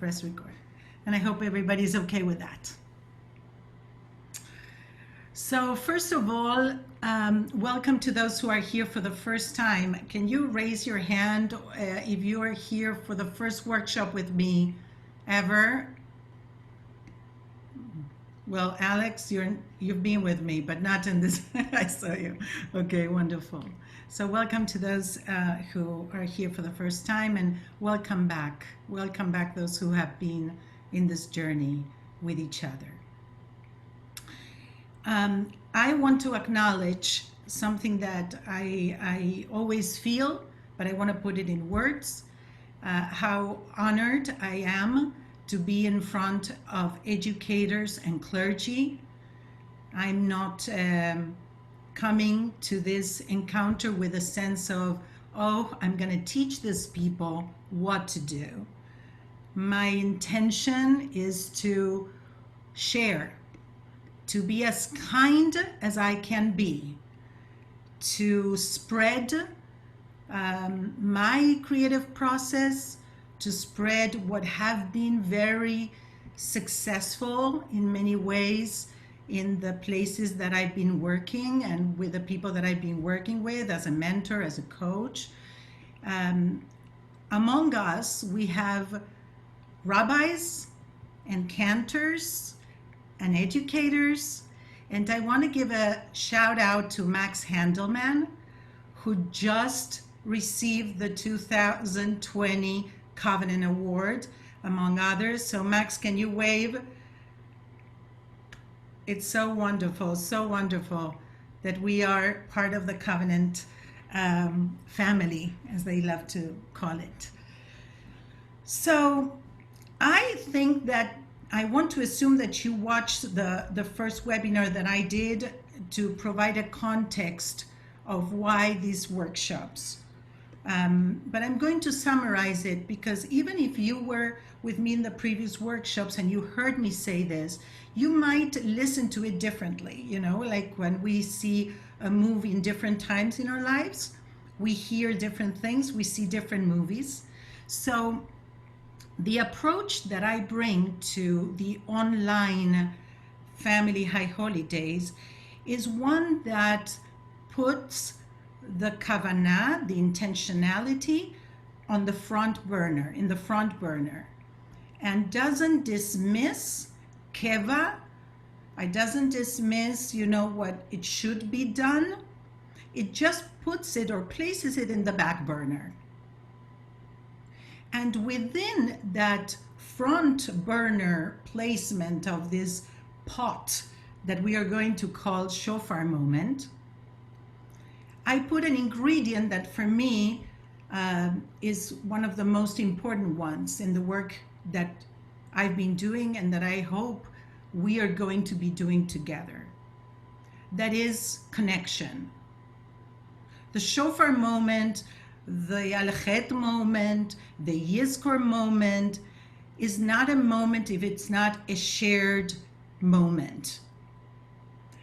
press record. And I hope everybody's okay with that. So first of all, welcome to those who are here for the first time. Can you raise your hand if you are here for the first workshop with me ever? Well, Alex, you've been with me, but not in this. I saw you. Okay, wonderful. So welcome to those who are here for the first time, and welcome back. Welcome back those who have been in this journey with each other. I want to acknowledge something that I always feel, but I want to put it in words, how honored I am to be in front of educators and clergy. I'm not coming to this encounter with a sense of, oh, I'm going to teach these people what to do. My intention is to share, to be as kind as I can be, to spread my creative process, to spread what have been very successful in many ways in the places that I've been working and with the people that I've been working with as a mentor, as a coach. Among us, we have rabbis and cantors and educators, and I want to give a shout out to Max Handelman, who just received the 2020 Covenant Award, among others. So Max, can you wave? It's so wonderful that we are part of the Covenant family, as they love to call it. So I think that I want to assume that you watched the first webinar that I did to provide a context of why these workshops. But I'm going to summarize it, because even if you were with me in the previous workshops and you heard me say this, you might listen to it differently. You know, like when we see a movie in different times in our lives, we hear different things, we see different movies. So the approach that I bring to the online family high holidays is one that puts the kavanah, the intentionality, on the front burner, in the front burner, and doesn't dismiss keva. I doesn't dismiss, what it should be done. It just puts it or places it in the back burner. And within that front burner placement of this pot that we are going to call shofar moment, I put an ingredient that for me is one of the most important ones in the work that I've been doing and that I hope we are going to be doing together. That is connection. The shofar moment, the Al-Chet moment, the Yizkor moment is not a moment if it's not a shared moment.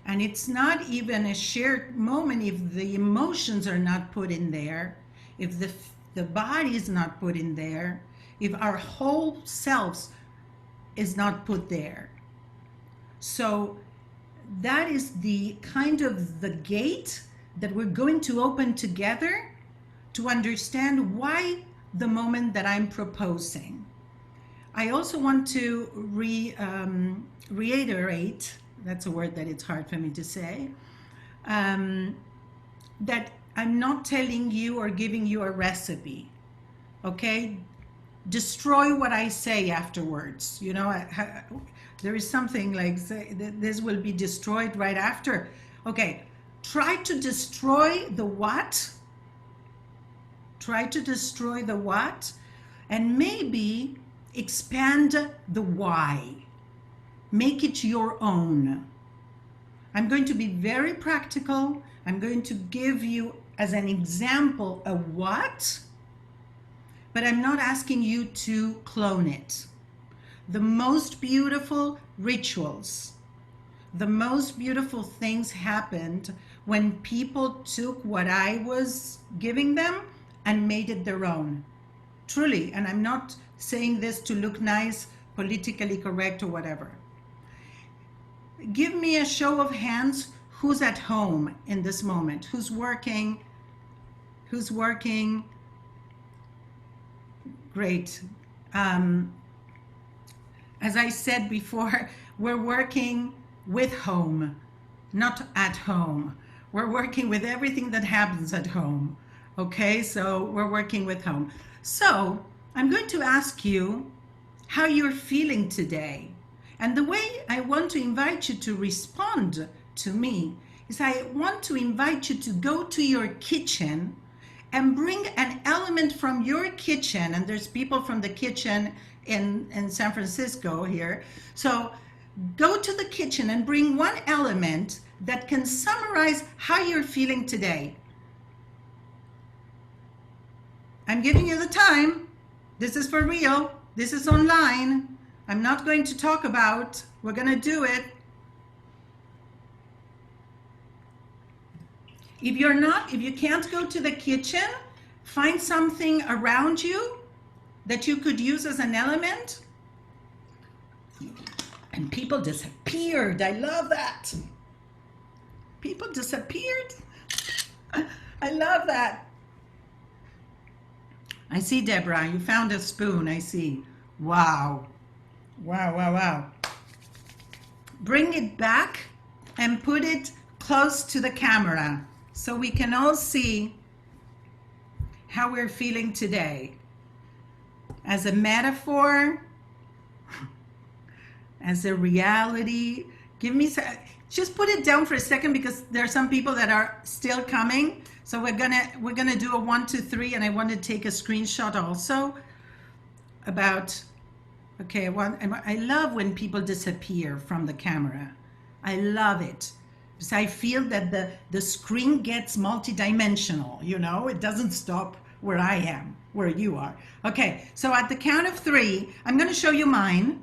And it's not even a shared moment if the emotions are not put in there, if the body is not put in there, if our whole selves is not put there. So that is the kind of the gate that we're going to open together to understand why the moment that I'm proposing. I also want to reiterate, that's a word that it's hard for me to say, that I'm not telling you or giving you a recipe, okay? Destroy what I say afterwards. There is something like, this will be destroyed right after. Okay, try to destroy the what. Try to destroy the what, and maybe expand the why. Make it your own. I'm going to be very practical. I'm going to give you as an example a what, but I'm not asking you to clone it. The most beautiful rituals, the most beautiful things happened when people took what I was giving them and made it their own. truly, and I'm not saying this to look nice, politically correct, or whatever. Give me a show of hands who's at home in this moment, who's working. Great. As I said before, we're working with home, not at home. We're working with everything that happens at home. Okay, so we're working with home. So I'm going to ask you how you're feeling today. And the way I want to invite you to respond to me is I want to invite you to go to your kitchen and bring an element from your kitchen. And there's people from the kitchen in San Francisco here. So go to the kitchen and bring one element that can summarize how you're feeling today. I'm giving you the time. This is for real. This is online. I'm not going to talk about. We're going to do it. If you can't go to the kitchen, find something around you that you could use as an element. And people disappeared. I love that. People disappeared. I love that. I see, Deborah, you found a spoon. I see. Wow. Wow, wow, wow. Bring it back and put it close to the camera so we can all see how we're feeling today. As a metaphor, as a reality. Give me some, just put it down for a second because there are some people that are still coming. So we're gonna do a 1, 2, 3, and I want to take a screenshot also about. Okay, I love when people disappear from the camera. I love it because I feel that the screen gets multidimensional. You know, it doesn't stop where I am, where you are. Okay, so at the count of 3, I'm going to show you mine.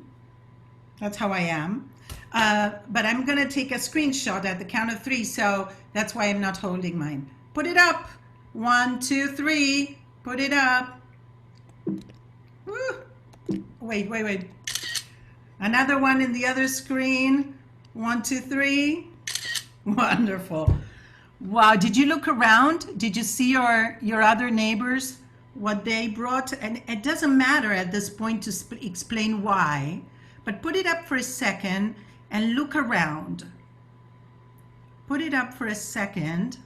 That's how I am. But I'm going to take a screenshot at the count of 3, so that's why I'm not holding mine. Put it up. 1, 2, 3. Put it up. Woo. Wait. Another one in the other screen. 1, 2, 3. Wonderful. Wow, did you look around? Did you see your other neighbors, what they brought? And it doesn't matter at this point to explain why, but put it up for a second and look around. Put it up for a second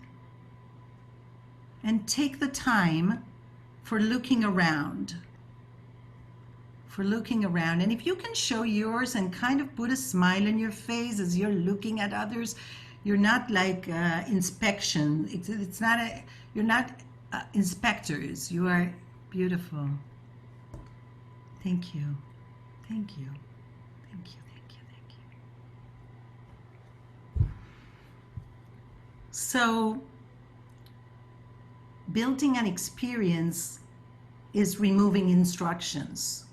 and take the time for looking around. And if you can show yours and kind of put a smile on your face as you're looking at others, you're not like inspection. It's not you're not inspectors. You are beautiful. Thank you. Thank you. Thank you. Thank you. Thank you. So building an experience is removing instructions.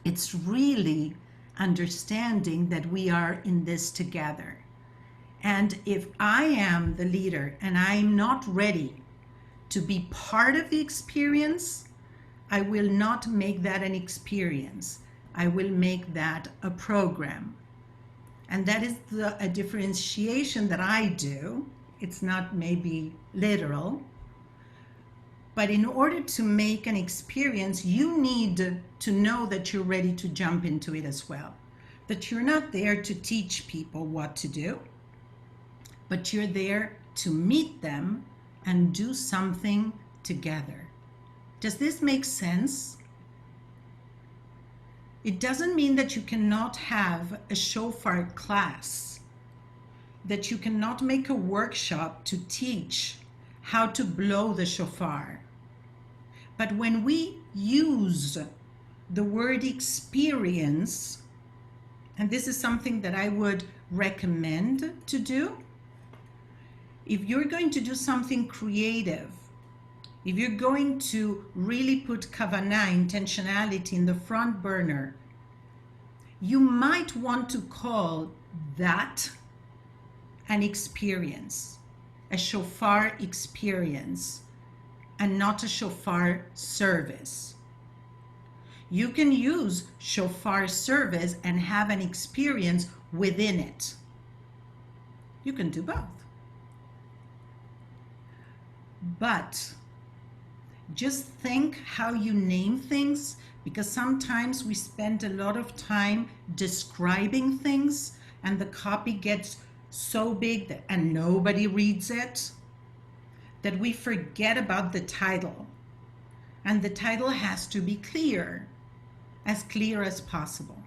It's really understanding that we are in this together. And if I am the leader and I'm not ready to be part of the experience, I will not make that an experience. I will make that a program. And that is a differentiation that I do. It's not maybe literal. But in order to make an experience, you need to know that you're ready to jump into it as well. That you're not there to teach people what to do, but you're there to meet them and do something together. Does this make sense? It doesn't mean that you cannot have a shofar class, that you cannot make a workshop to teach how to blow the shofar. But when we use the word experience, and this is something that I would recommend to do, if you're going to do something creative, if you're going to really put kavanah, intentionality, in the front burner, you might want to call that an experience, a shofar experience. and not a shofar service. You can use shofar service and have an experience within it. You can do both. But just think how you name things, because sometimes we spend a lot of time describing things and the copy gets so big and nobody reads it that we forget about the title. And the title has to be clear as possible.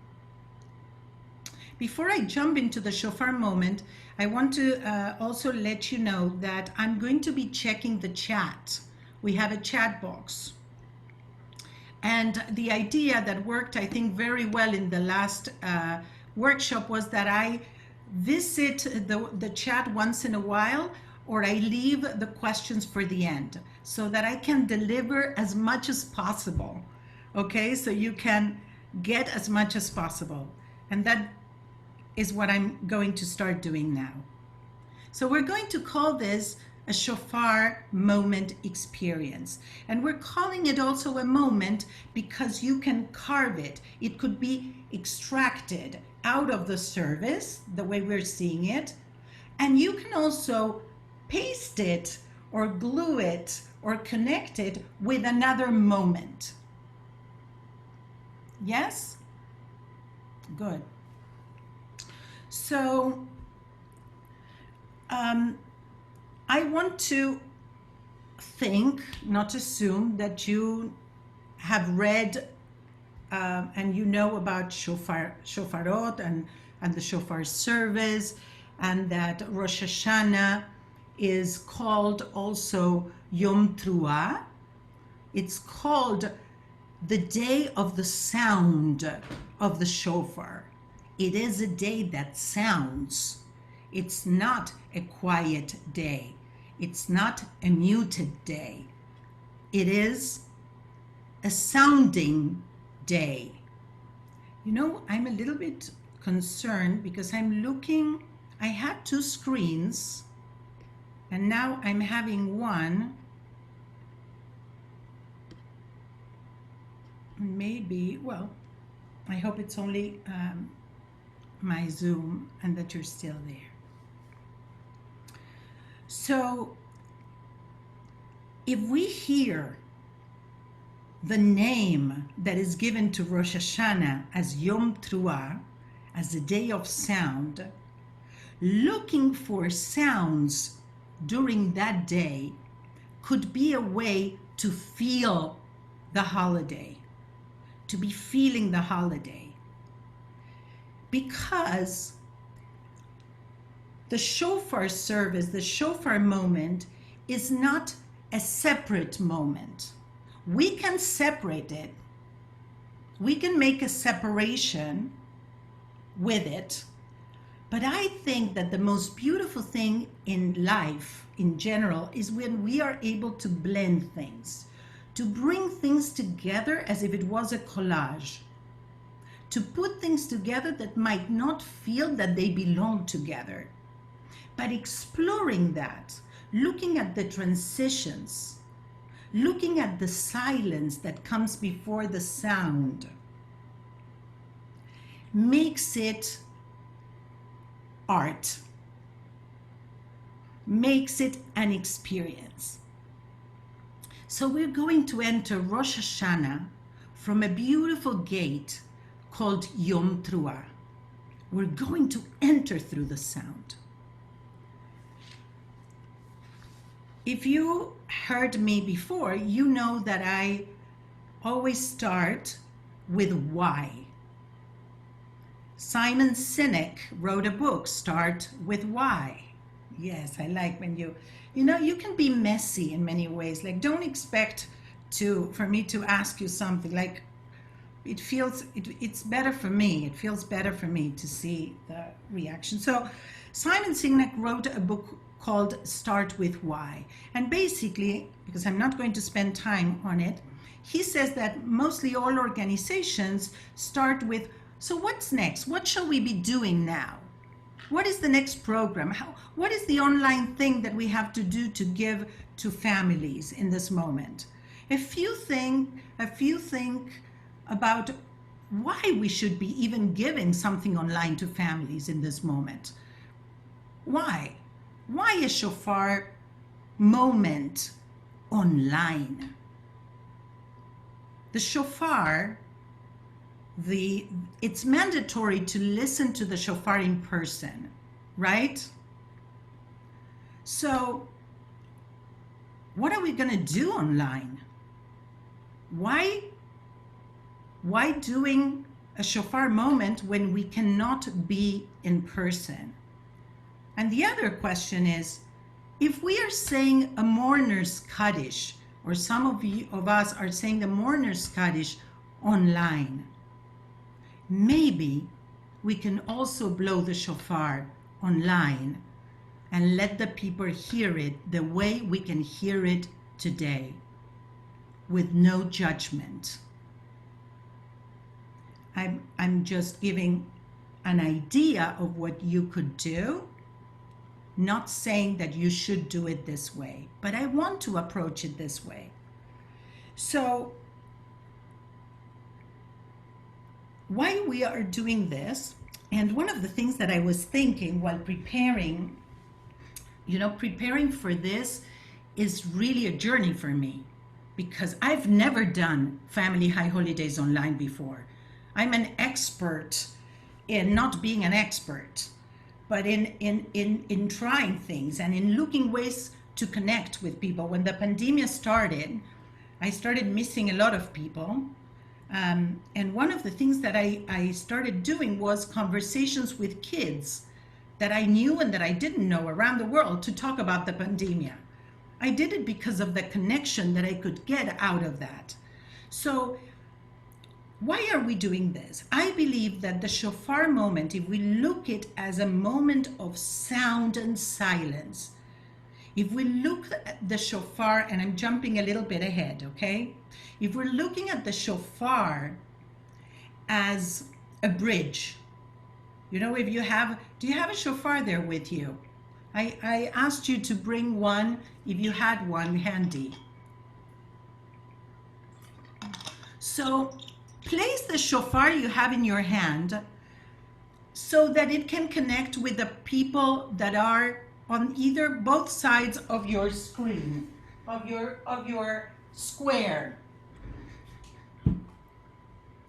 Before I jump into the shofar moment, I want to also let you know that I'm going to be checking the chat. We have a chat box. And the idea that worked, I think, very well in the last workshop was that I visit the chat once in a while, or I leave the questions for the end so that I can deliver as much as possible. Okay, so you can get as much as possible. And that is what I'm going to start doing now. So we're going to call this a shofar moment experience. And we're calling it also a moment because you can carve it. It could be extracted out of the service, the way we're seeing it. And you can also paste it or glue it or connect it with another moment. Yes? Good. So, I want to think, not assume, that you have read and you know about shofarot and the shofar service, and that Rosh Hashanah is called also Yom Teruah. It's called the day of the sound of the shofar. It is a day that sounds. It's not a quiet day. It's not a muted day. It is a sounding day. You know, I'm a little bit concerned because I'm looking, I had two screens and now I'm having one. Maybe, well, I hope it's only my Zoom and that you're still there. So if we hear the name that is given to Rosh Hashanah as Yom Teruah, as a day of sound, looking for sounds during that day could be a way to feel the holiday, to be feeling the holiday. Because the shofar service, the shofar moment, is not a separate moment. We can separate it. We can make a separation with it. But I think that the most beautiful thing in life in general is when we are able to blend things, to bring things together as if it was a collage, to put things together that might not feel that they belong together. But exploring that, looking at the transitions, looking at the silence that comes before the sound, makes it art, makes it an experience. So we're going to enter Rosh Hashanah from a beautiful gate called Yom Teruah. We're going to enter through the sound. If you heard me before, you know that I always start with why. Simon Sinek wrote a book, Start with Why. Yes, I like when you can be messy in many ways. Like, don't expect for me to ask you something. Like, it's better for me. It feels better for me to see the reaction. So Simon Sinek wrote a book called Start with Why. And basically, because I'm not going to spend time on it, he says that mostly all organizations start with, so what's next? What shall we be doing now? What is the next program? What is the online thing that we have to do to give to families in this moment. If you think about why we should be even giving something online to families in this moment. Why a shofar moment online? The shofar, it's mandatory to listen to the shofar in person, right? So what are we going to do online? Why doing a shofar moment when we cannot be in person? And the other question is, if we are saying a mourner's Kaddish, or some of us are saying the mourner's Kaddish online, maybe we can also blow the shofar online and let the people hear it the way we can hear it today, with no judgment. I'm just giving an idea of what you could do, not saying that you should do it this way, but I want to approach it this way. So why we are doing this, and one of the things that I was thinking while preparing for this is really a journey for me, because I've never done Family High Holidays online before. I'm an expert in not being an expert, but in trying things and in looking ways to connect with people. When the pandemic started, I started missing a lot of people. And one of the things that I started doing was conversations with kids that I knew and that I didn't know around the world to talk about the pandemic. I did it because of the connection that I could get out of that. So why are we doing this? I believe that the shofar moment, if we look at it as a moment of sound and silence, if we look at the shofar, and I'm jumping a little bit ahead, okay? If we're looking at the shofar as a bridge, if you have, do you have a shofar there with you? I asked you to bring one if you had one handy. So place the shofar you have in your hand so that it can connect with the people that are on both sides of your screen, of your square.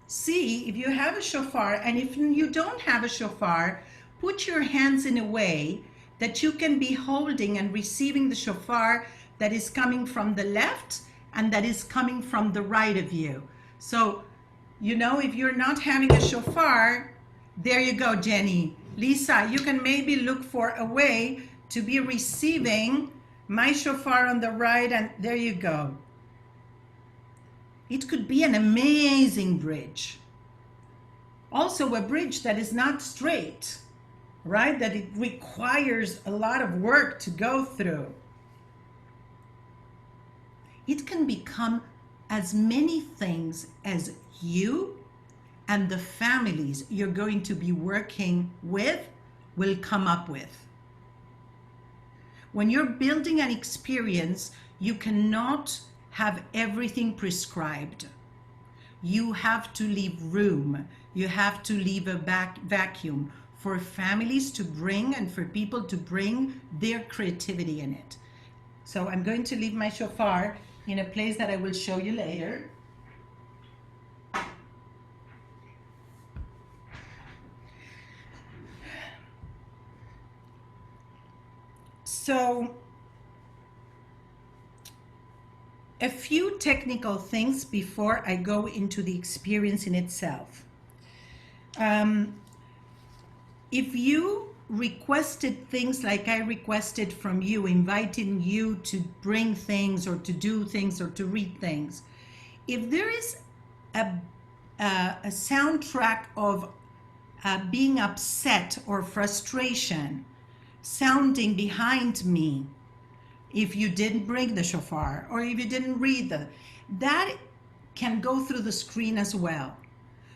See if you have a shofar, and if you don't have a shofar, put your hands in a way that you can be holding and receiving the shofar that is coming from the left and that is coming from the right of you. So, if you're not having a shofar, there you go, Jenny. Lisa, you can maybe look for a way to be receiving my shofar on the right, and there you go. It could be an amazing bridge. Also a bridge that is not straight, right? That it requires a lot of work to go through. It can become as many things as you and the families you're going to be working with will come up with. When you're building an experience, you cannot have everything prescribed. You have to leave room. You have to leave a vacuum for families to bring and for people to bring their creativity in it. So I'm going to leave my shofar in a place that I will show you later. So a few technical things before I go into the experience in itself. If you requested things like I requested from you, inviting you to bring things or to do things or to read things, if there is a soundtrack of being upset or frustration sounding behind me, if you didn't bring the shofar or if you didn't read that can go through the screen as well.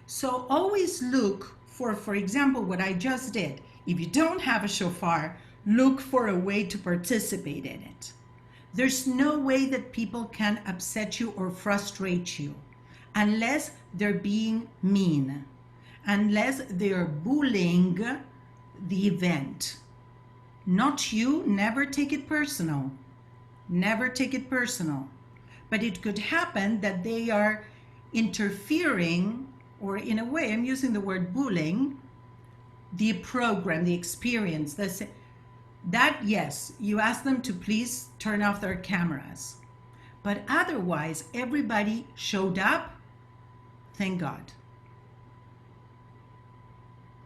So always look for example, what I just did. If you don't have a shofar, look for a way to participate in it. There's no way that people can upset you or frustrate you unless they're being mean, unless they're bullying the event. Not you. Never take it personal. Never take it personal. But it could happen that they are interfering, or in a way, I'm using the word bullying, the program, the experience. That, yes, you ask them to please turn off their cameras. But otherwise, everybody showed up. Thank God.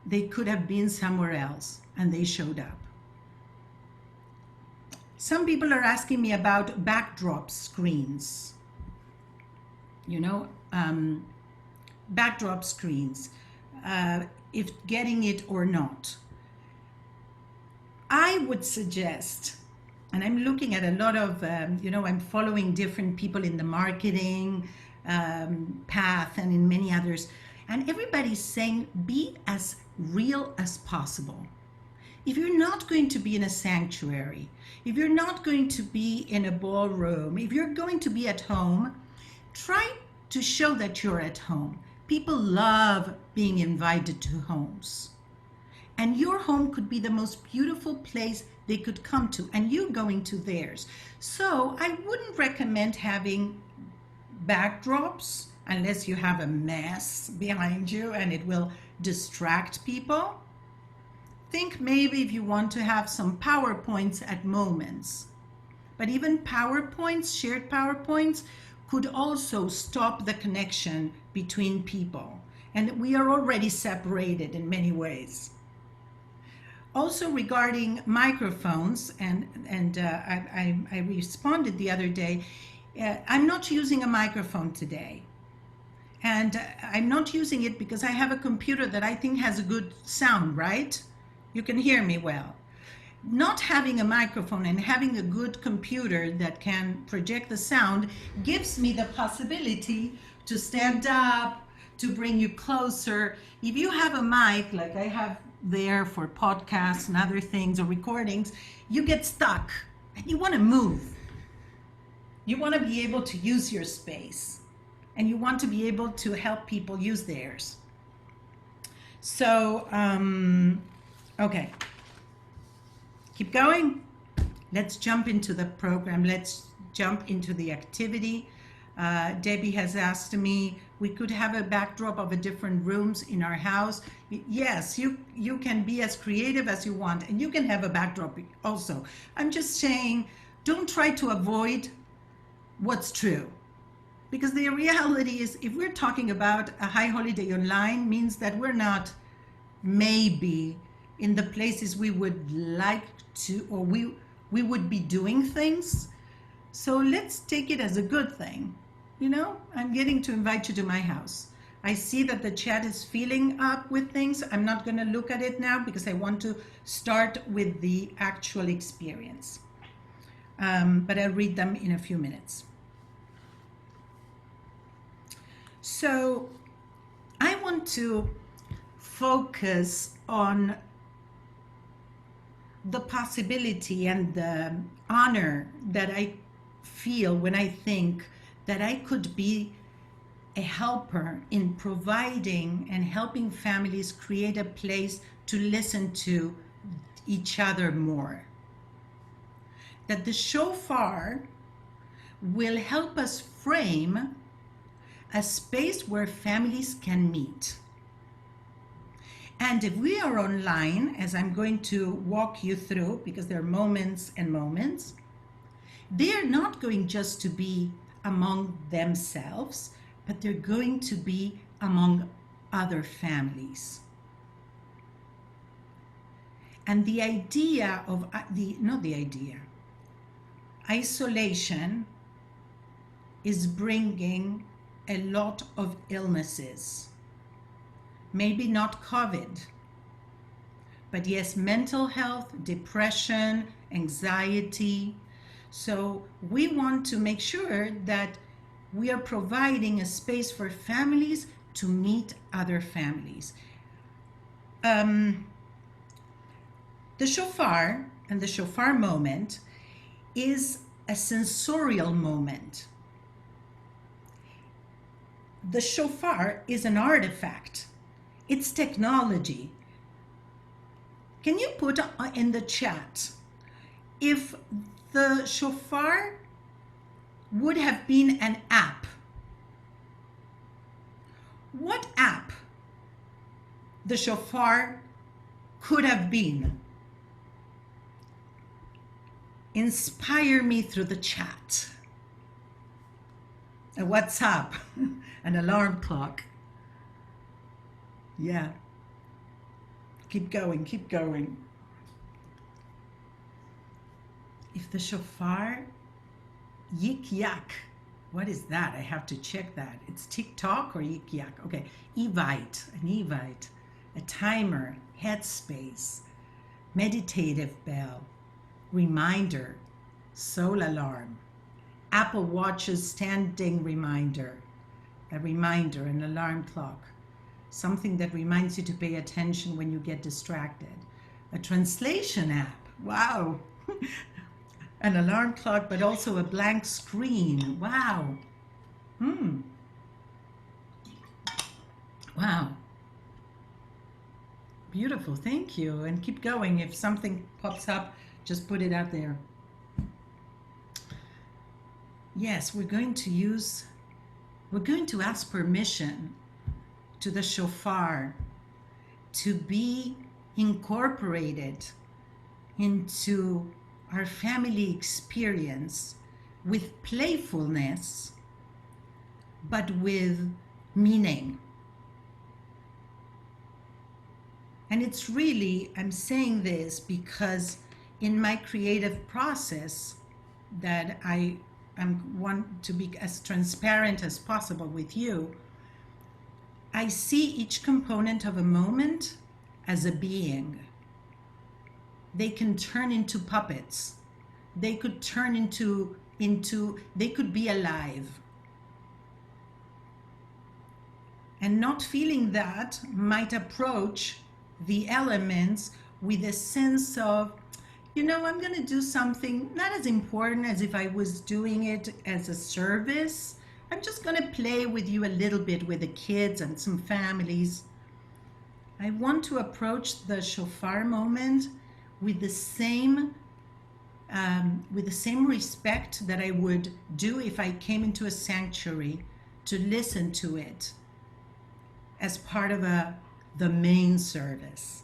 They could have been somewhere else, and they showed up. Some people are asking me about backdrop screens. You know, backdrop screens, if getting it or not. I would suggest, and I'm looking at a lot of, I'm following different people in the marketing path and in many others, and everybody's saying be as real as possible. If you're not going to be in a sanctuary, if you're not going to be in a ballroom, if you're going to be at home, try to show that you're at home. People love being invited to homes. And your home could be the most beautiful place they could come to, and you going to theirs. So I wouldn't recommend having backdrops unless you have a mess behind you and it will distract people. Think maybe if you want to have some PowerPoints at moments. But even PowerPoints, shared PowerPoints, could also stop the connection between people. And we are already separated in many ways. Also regarding microphones, I responded the other day, I'm not using a microphone today. And I'm not using it because I have a computer that I think has a good sound, right? You can hear me well. Not having a microphone and having a good computer that can project the sound gives me the possibility to stand up, to bring you closer. If you have a mic, like I have there for podcasts and other things or recordings, you get stuck and you want to move. You want to be able to use your space and you want to be able to help people use theirs. So, okay. Keep going. Let's jump into the program. Let's jump into the activity. Debbie has asked me, we could have a backdrop of a different rooms in our house. Yes, you can be as creative as you want, and you can have a backdrop also. I'm just saying, don't try to avoid what's true. Because the reality is, if we're talking about a high holiday online, means that we're not maybe in the places we would like to, or we would be doing things. So let's take it as a good thing. You know, I'm getting to invite you to my house. I see that the chat is filling up with things. I'm not going to look at it now because I want to start with the actual experience. But I'll read them in a few minutes. So I want to focus on the possibility and the honor that I feel when I think that I could be a helper in providing and helping families create a place to listen to each other more. That the shofar will help us frame a space where families can meet. And if we are online, as I'm going to walk you through, because there are moments and moments, they're not going just to be among themselves, but they're going to be among other families. And the idea of, isolation is bringing a lot of illnesses. Maybe not COVID, but yes, mental health, depression, anxiety. So we want to make sure that we are providing a space for families to meet other families. The shofar and the shofar moment is a sensorial moment. The shofar is an artifact. It's technology. Can you put in the chat if the shofar would have been an app? What app the shofar could have been? Inspire me through the chat. A WhatsApp, an alarm clock. Yeah. Keep going, keep going. If the shofar, yik yak, what is that? I have to check that. It's TikTok or yik yak? Okay, Evite, an Evite, a timer, headspace, meditative bell, reminder, soul alarm, Apple Watch's standing reminder, a reminder, an alarm clock, something that reminds you to pay attention when you get distracted, a translation app, wow, an alarm clock, but also a blank screen, wow, wow, beautiful, thank you, and keep going. If something pops up, just put it out there. Yes, we're going to ask permission to the shofar to be incorporated into our family experience with playfulness, but with meaning. And it's really, I'm saying this because in my creative process that I want to be as transparent as possible with you, I see each component of a moment as a being. They can turn into puppets. They could turn into they could be alive. And not feeling that might approach the elements with a sense of, you know, I'm going to do something not as important as if I was doing it as a service. I'm just going to play with you a little bit with the kids and some families. I want to approach the shofar moment with the same respect that I would do if I came into a sanctuary to listen to it as part of the main service.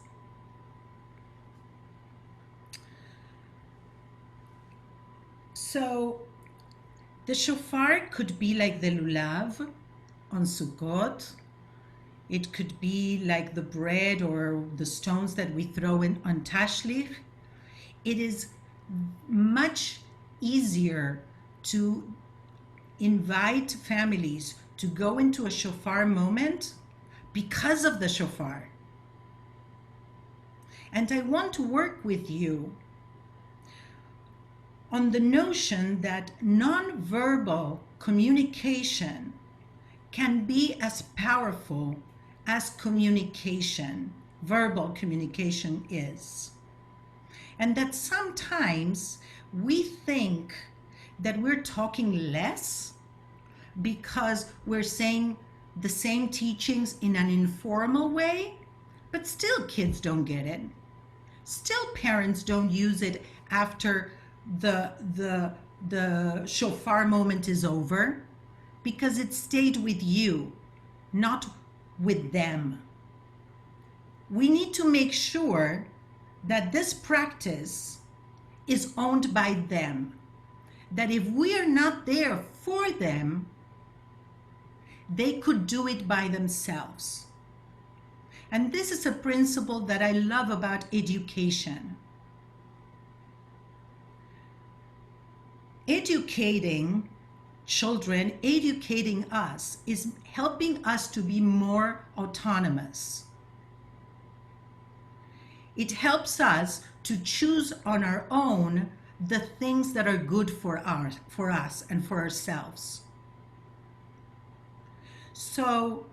So the shofar could be like the lulav on Sukkot. It could be like the bread or the stones that we throw in on Tashlich. It is much easier to invite families to go into a shofar moment because of the shofar. And I want to work with you on the notion that nonverbal communication can be as powerful as communication, verbal communication is. And that sometimes we think that we're talking less because we're saying the same teachings in an informal way, but still kids don't get it. Still parents don't use it after the shofar moment is over, because it stayed with you, not with them. We need to make sure that this practice is owned by them, that if we are not there for them, they could do it by themselves. And this is a principle that I love about education. Educating children, educating us, is helping us to be more autonomous. It helps us to choose on our own the things that are good for us and for ourselves. So,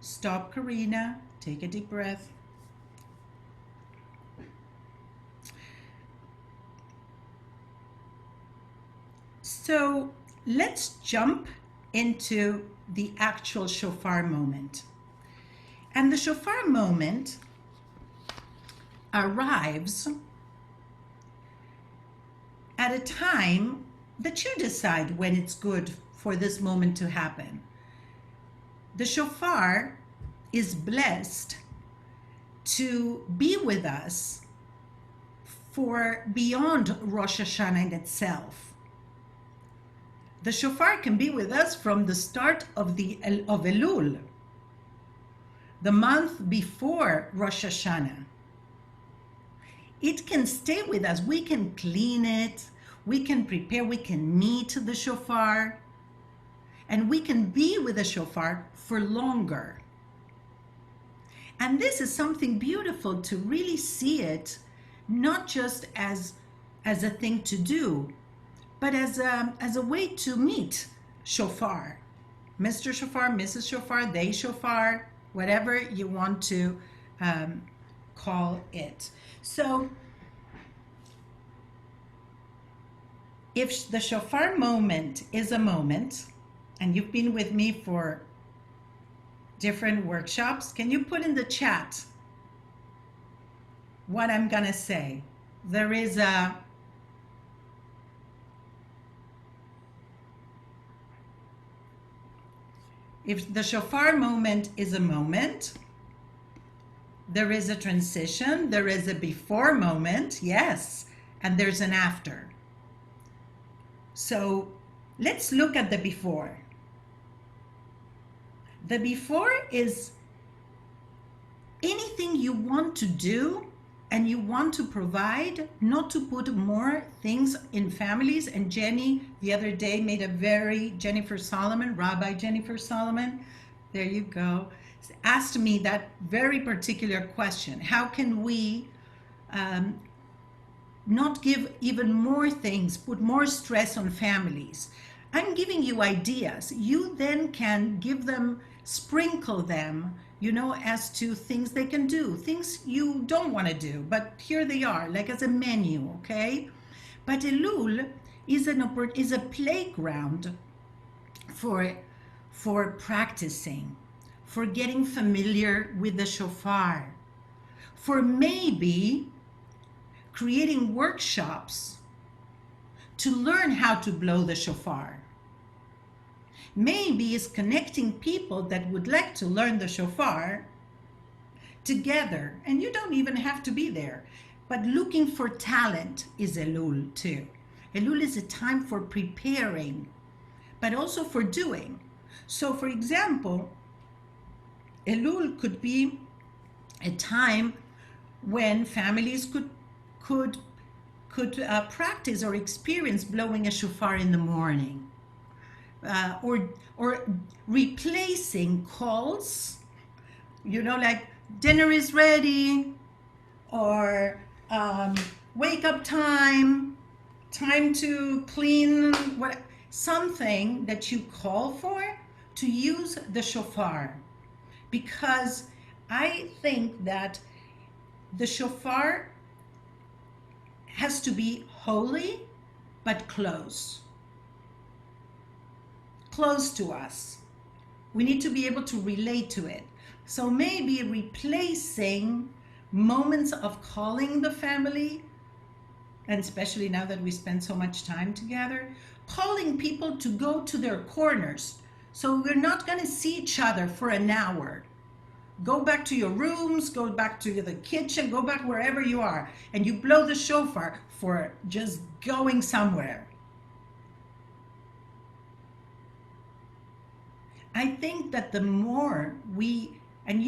stop, Karina, take a deep breath. So let's jump into the actual shofar moment. And the shofar moment arrives at a time that you decide when it's good for this moment to happen. The shofar is blessed to be with us for beyond Rosh Hashanah in itself. The shofar can be with us from the start of Elul, the month before Rosh Hashanah. It can stay with us. We can clean it, we can prepare, we can knead the shofar, and we can be with the shofar for longer. And this is something beautiful to really see it, not just as a thing to do, but as a way to meet shofar. Mr. Shofar, Mrs. Shofar, they shofar, whatever you want to call it. So if the shofar moment is a moment, and you've been with me for different workshops, can you put in the chat what I'm gonna say? There is if the shofar moment is a moment, there is a transition, there is a before moment, yes, and there's an after. So let's look at the before. The before is anything you want to do and you want to provide, not to put more things in families. And Jenny the other day made a Rabbi Jennifer Solomon, there you go, asked me that very particular question. How can we not give even more things, put more stress on families? I'm giving you ideas. You then can give them, sprinkle them, as to things they can do, things you don't want to do, but here they are, like as a menu, okay? But Elul is a playground for practicing, for getting familiar with the shofar, for maybe creating workshops to learn how to blow the shofar. Maybe it's connecting people that would like to learn the shofar together, and you don't even have to be there. But looking for talent is Elul too. Elul is a time for preparing, but also for doing. So for example, Elul could be a time when families could practice or experience blowing a shofar in the morning. Or replacing calls, like dinner is ready, or wake up time to clean, something that you call for, to use the shofar. Because I think that the shofar has to be holy, but close to us. We need to be able to relate to it. So maybe replacing moments of calling the family, and especially now that we spend so much time together, calling people to go to their corners. So we're not going to see each other for an hour. Go back to your rooms, go back to the kitchen, go back wherever you are, and you blow the shofar for just going somewhere. I think that the more I'm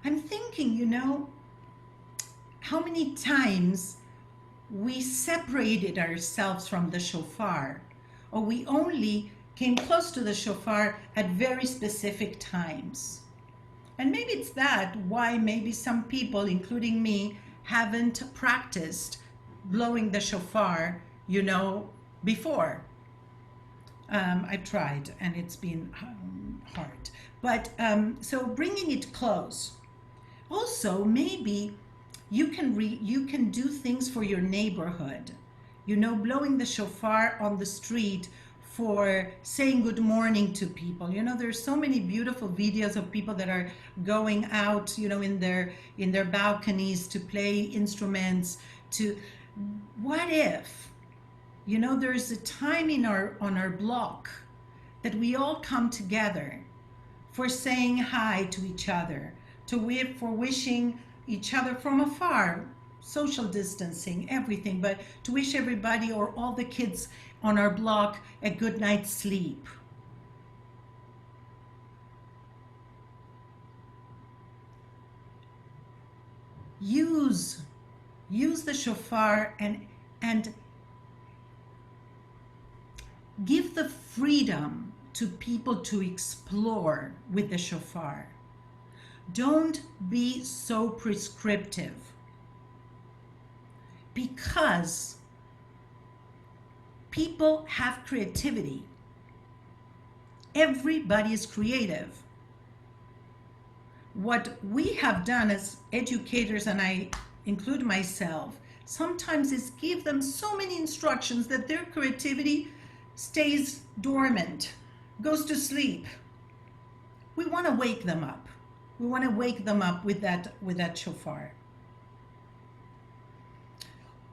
thinking, how many times we separated ourselves from the shofar, or we only came close to the shofar at very specific times. And maybe it's why maybe some people, including me, haven't practiced blowing the shofar, before. I've tried and it's been hard. But so bringing it close. Also, maybe you can do things for your neighborhood. you know, blowing the shofar on the street for saying good morning to people. You know, there's so many beautiful videos of people that are going out, you know, in their balconies to play instruments. To what if, you know, there's a time in on our block that we all come together for saying hi to each other, for wishing each other from afar, social distancing, everything, but to wish everybody or all the kids on our block a good night's sleep. Use the shofar and give the freedom to people to explore with the shofar. Don't be so prescriptive, because people have creativity. Everybody is creative. What we have done as educators, and I include myself, sometimes is give them so many instructions that their creativity stays dormant, goes to sleep. We want to wake them up. We want to wake them up with that shofar.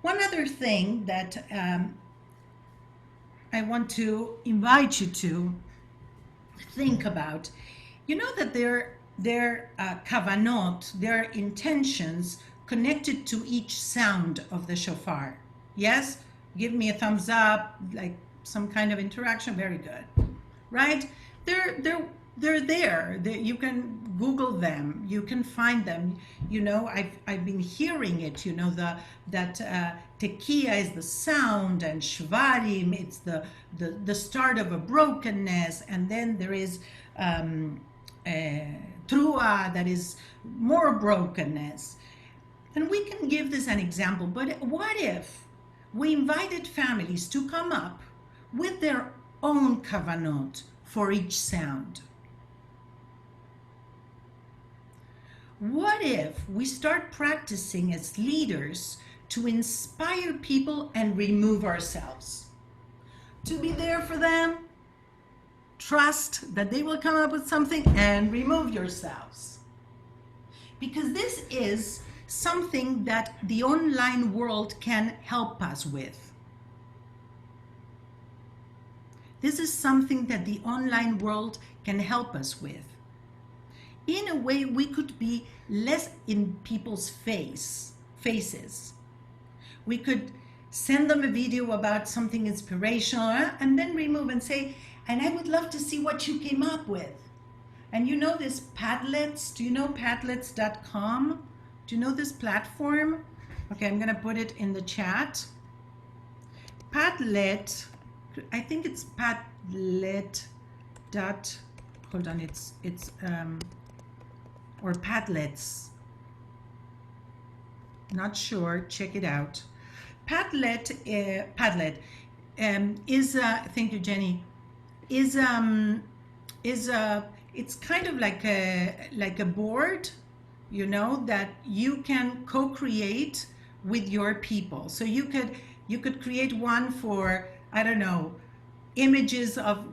One other thing that I want to invite you to think about, you know, that their kavanot, their intentions, connected to each sound of the shofar. Yes? Give me a thumbs up, like some kind of interaction. Very good. Right? They're there. You can Google them. You can find them. You know, I've been hearing it. You know, that tekiah is the sound, and shvarim, it's the start of a brokenness, and then there is trua, that is more brokenness. And we can give this an example. But what if we invited families to come up with their own kavanot for each sound? What if we start practicing as leaders to inspire people and remove ourselves? To be there for them, trust that they will come up with something, and remove yourselves. Because this is something that the online world can help us with. This is something that the online world can help us with. In a way, we could be less in people's faces. We could send them a video about something inspirational, and then remove and say, and I would love to see what you came up with. And you know this Padlets? Do you know Padlets.com? Do you know this platform? Okay, I'm gonna put it in the chat. Padlet, I think it's Padlet dot, hold on, it's or Padlets. Not sure, check it out. Padlet is, thank you, Jenny, is it's kind of like a board, you know, that you can co-create with your people. So you could create one for, I don't know, images of,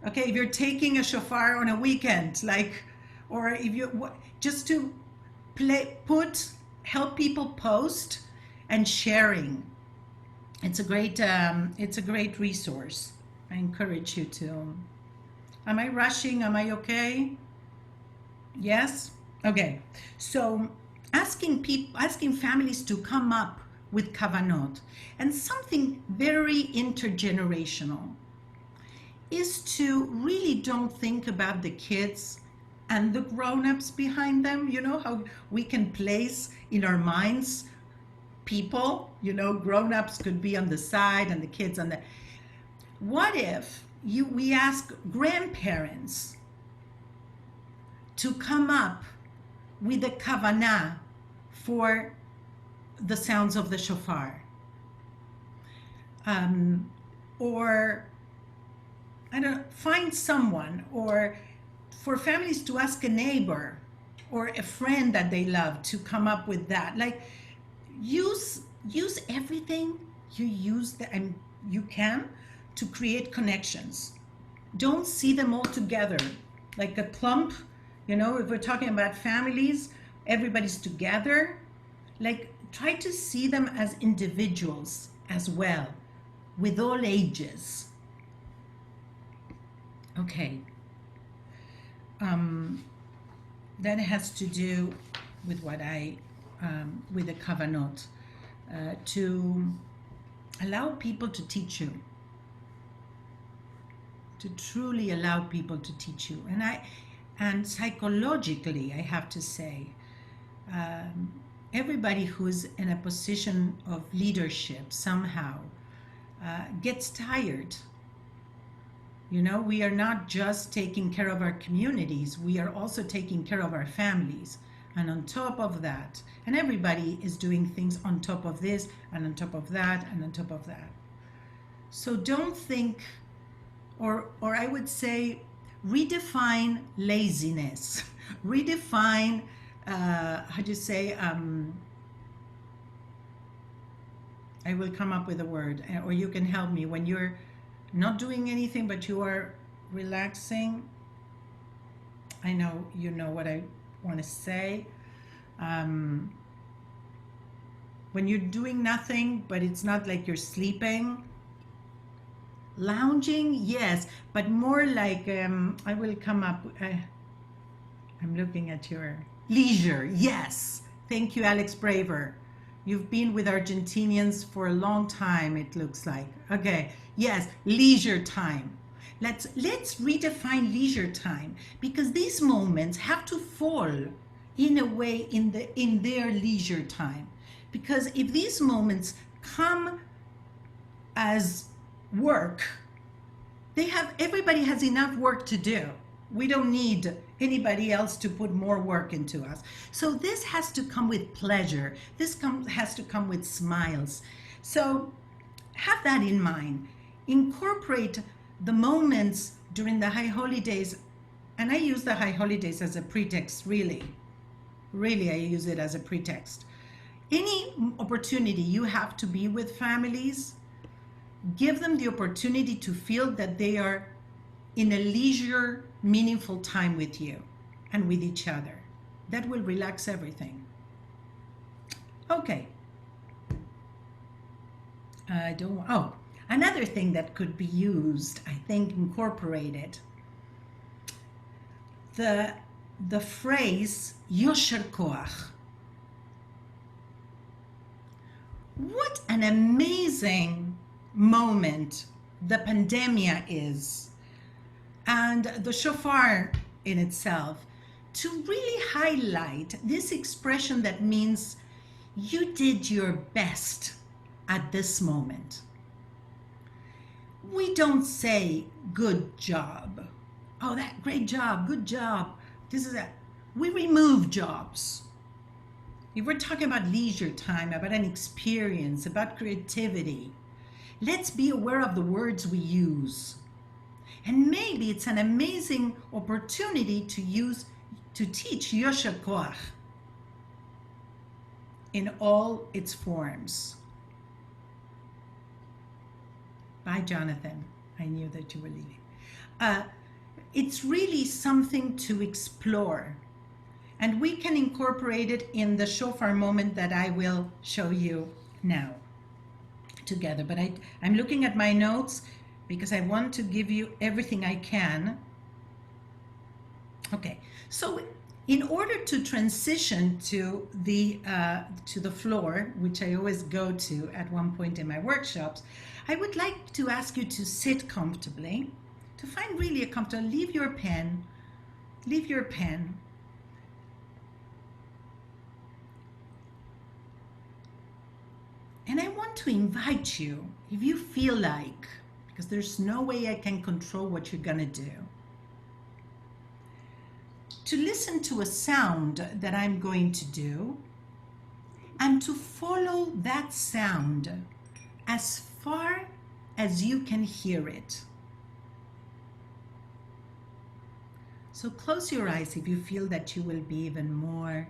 okay, if you're taking a shofar on a weekend, like, or if you just to help people post and sharing. It's a great resource. I encourage you to. Am I rushing? Am I okay? Yes? Okay. So asking families to come up with kavanot, and something very intergenerational is to really don't think about the kids and the grown-ups behind them. You know how we can place in our minds people, you know, grown-ups could be on the side and the kids on the. What if we ask grandparents to come up with a kavanah for the sounds of the shofar? Or, I don't know, find someone, or for families to ask a neighbor or a friend that they love to come up with that. Like, use everything, you use the, and you can, to create connections. Don't see them all together like a clump. You know, if we're talking about families, everybody's together. Like, try to see them as individuals as well, with all ages. Okay. That has to do with what with the kavanot, to allow people to teach you, to truly allow people to teach you. And psychologically, I have to say, everybody who's in a position of leadership somehow gets tired. You know, we are not just taking care of our communities, we are also taking care of our families. And on top of that, and everybody is doing things on top of this, and on top of that, and on top of that. So don't think, or I would say, redefine laziness. Redefine, how do you say, I will come up with a word, or you can help me. When you're not doing anything but you are relaxing, I know you know what I want to say. When you're doing nothing but it's not like you're sleeping, lounging, yes, but more like, I will come up, I'm looking at your leisure. Yes, thank you, Alex Braver. You've been with Argentinians for a long time, it looks like. Okay, yes, leisure time. Let's redefine leisure time, because these moments have to fall in a way in their leisure time. Because if these moments come as work, everybody has enough work to do. We don't need anybody else to put more work into us. So this has to come with pleasure. This has to come with smiles. So have that in mind. Incorporate the moments during the high holidays. And I use the high holidays as a pretext, really. Really, I use it as a pretext. Any opportunity you have to be with families, give them the opportunity to feel that they are in a leisure, meaningful time with you and with each other. That will relax everything. Okay. Another thing that could be used, I think, incorporated, the phrase Yosher Koach. What an amazing moment the pandemia is, and the shofar in itself, to really highlight this expression that means you did your best at this moment. We don't say good job. Oh, that great job, good job. This is that. We remove jobs. If we're talking about leisure time, about an experience, about creativity, let's be aware of the words we use. And maybe it's an amazing opportunity to teach Yosher Koach in all its forms. Bye, Jonathan. I knew that you were leaving. It's really something to explore. And we can incorporate it in the shofar moment that I will show you now together. But I'm looking at my notes because I want to give you everything I can. Okay, so in order to transition to the floor, which I always go to at one point in my workshops, I would like to ask you to sit comfortably, to find really a comfortable, leave your pen. And I want to invite you, if you feel like, because there's no way I can control what you're gonna do, to listen to a sound that I'm going to do and to follow that sound as far as you can hear it. So close your eyes if you feel that you will be even more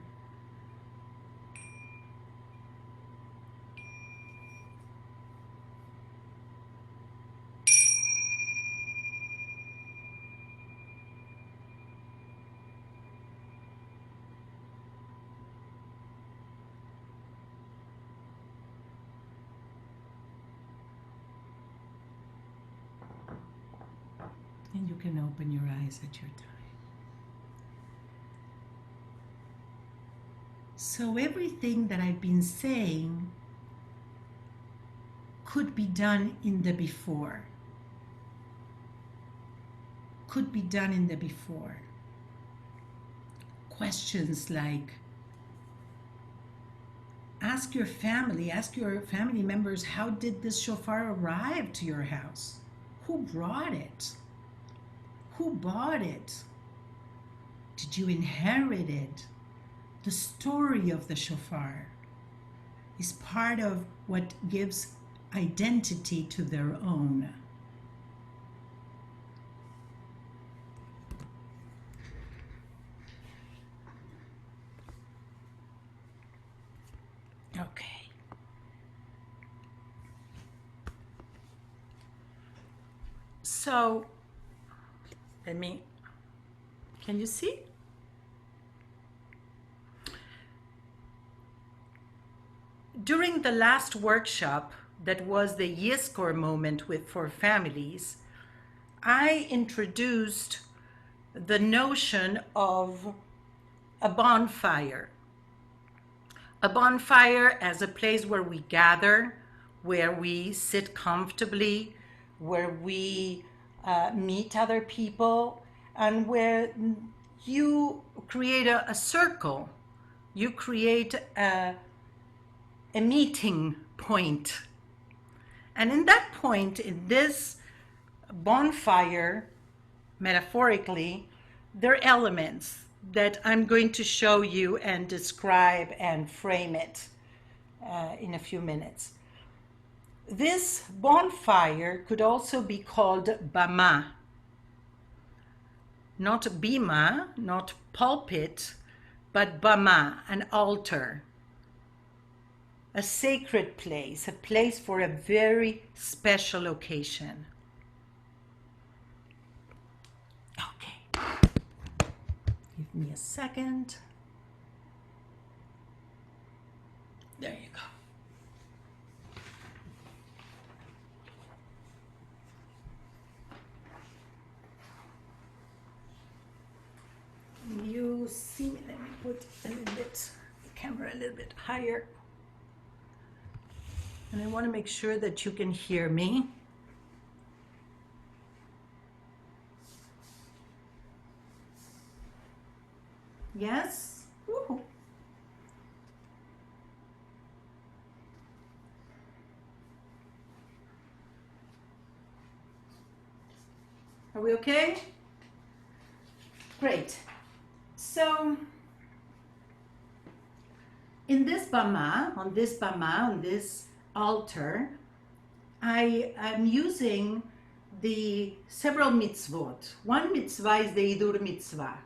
You can open your eyes at your time. So everything that I've been saying could be done in the before. Could be done in the before. Questions like, ask your family members, how did this shofar arrive to your house? Who brought it? Who bought it? Did you inherit it? The story of the shofar is part of what gives identity to their own. Okay. So, can you see? During the last workshop, that was the Yizkor moment for families, I introduced the notion of a bonfire. A bonfire as a place where we gather, where we sit comfortably, where we meet other people, and where you create a circle. You create a meeting point. And in that point, in this bonfire, metaphorically, there are elements that I'm going to show you and describe and frame it in a few minutes. This bonfire could also be called bama. Not bima, not pulpit, but bama, an altar. A sacred place, a place for a very special occasion. Okay. Give me a second. There you go. You see me, let me put a little bit, the camera a little bit higher. And I want to make sure that you can hear me. Yes? Woo-hoo. Are we okay? Great. So, in this bama, on this altar, I am using the several mitzvot. One mitzvah is the Idur mitzvah,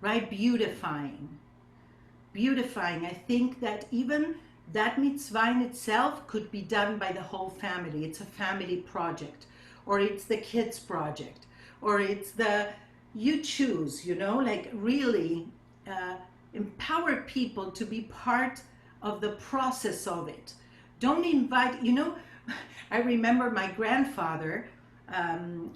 right? Beautifying. I think that even that mitzvah in itself could be done by the whole family. It's a family project, or it's the kids' project, or it's you choose, like really empower people to be part of the process of it. Don't invite, I remember my grandfather, and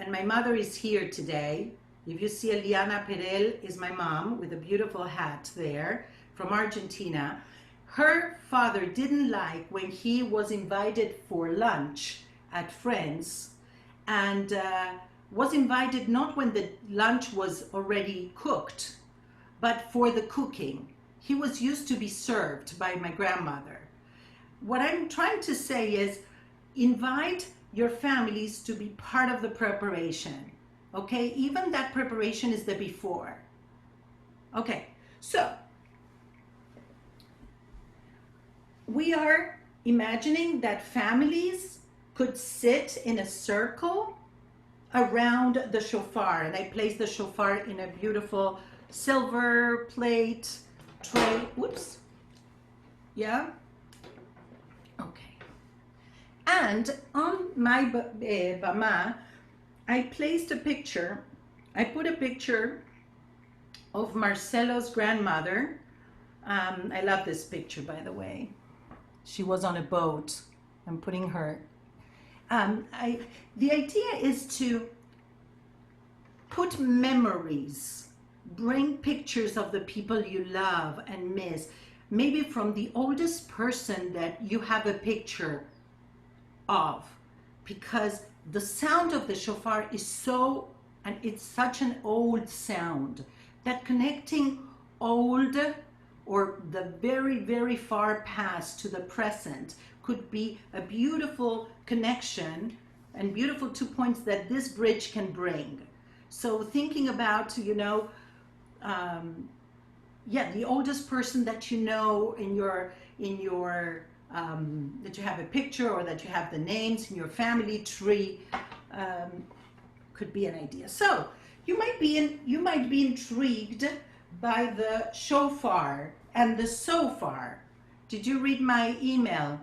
my mother is here today. If you see Eliana Perel is my mom with a beautiful hat there from Argentina. Her father didn't like when he was invited for lunch at friends, and was invited not when the lunch was already cooked, but for the cooking. He was used to be served by my grandmother. What I'm trying to say is invite your families to be part of the preparation, okay? Even that preparation is the before. Okay, so we are imagining that families could sit in a circle around the shofar, and I place the shofar in a beautiful silver plate tray. Whoops. Yeah? Okay. And on my bama, I placed a picture. I put a picture of Marcelo's grandmother. I love this picture, by the way. She was on a boat. I'm putting her. The idea is to put memories, bring pictures of the people you love and miss, maybe from the oldest person that you have a picture of, because the sound of the shofar is so, and it's such an old sound, that connecting old or the very, very far past to the present could be a beautiful connection and beautiful 2 points that this bridge can bring. So thinking about, you know, yeah, the oldest person that you know in your that you have a picture, or that you have the names in your family tree, could be an idea. So you might be intrigued by the shofar and the SHOFAR. Did you read my email?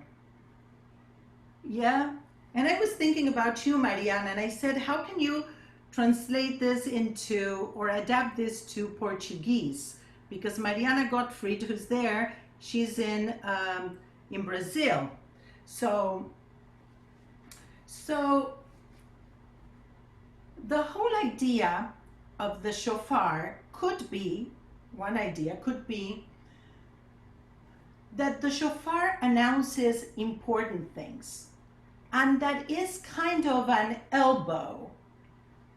Yeah? And I was thinking about you, Mariana, and I said, how can you translate this into, or adapt this to Portuguese? Because Mariana Gottfried, who's there, she's in Brazil. So the whole idea of the shofar could be, one idea could be that the shofar announces important things, and that is kind of an elbow.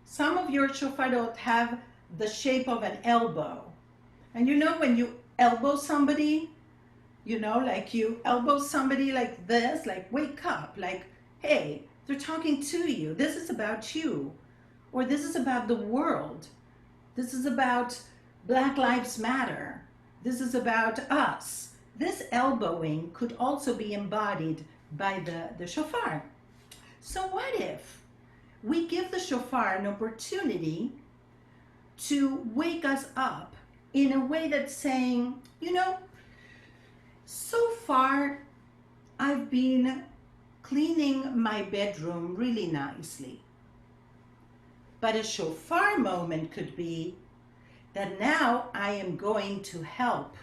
Some of your shofarot have the shape of an elbow. And you know, when you elbow somebody, you know, like you elbow somebody like this, like wake up, like, hey, they're talking to you. This is about you. Or this is about the world. This is about Black Lives Matter. This is about us. This elbowing could also be embodied by the shofar. So what if we give the shofar an opportunity to wake us up in a way that's saying, you know, so far I've been cleaning my bedroom really nicely. But a shofar moment could be that now I am going to help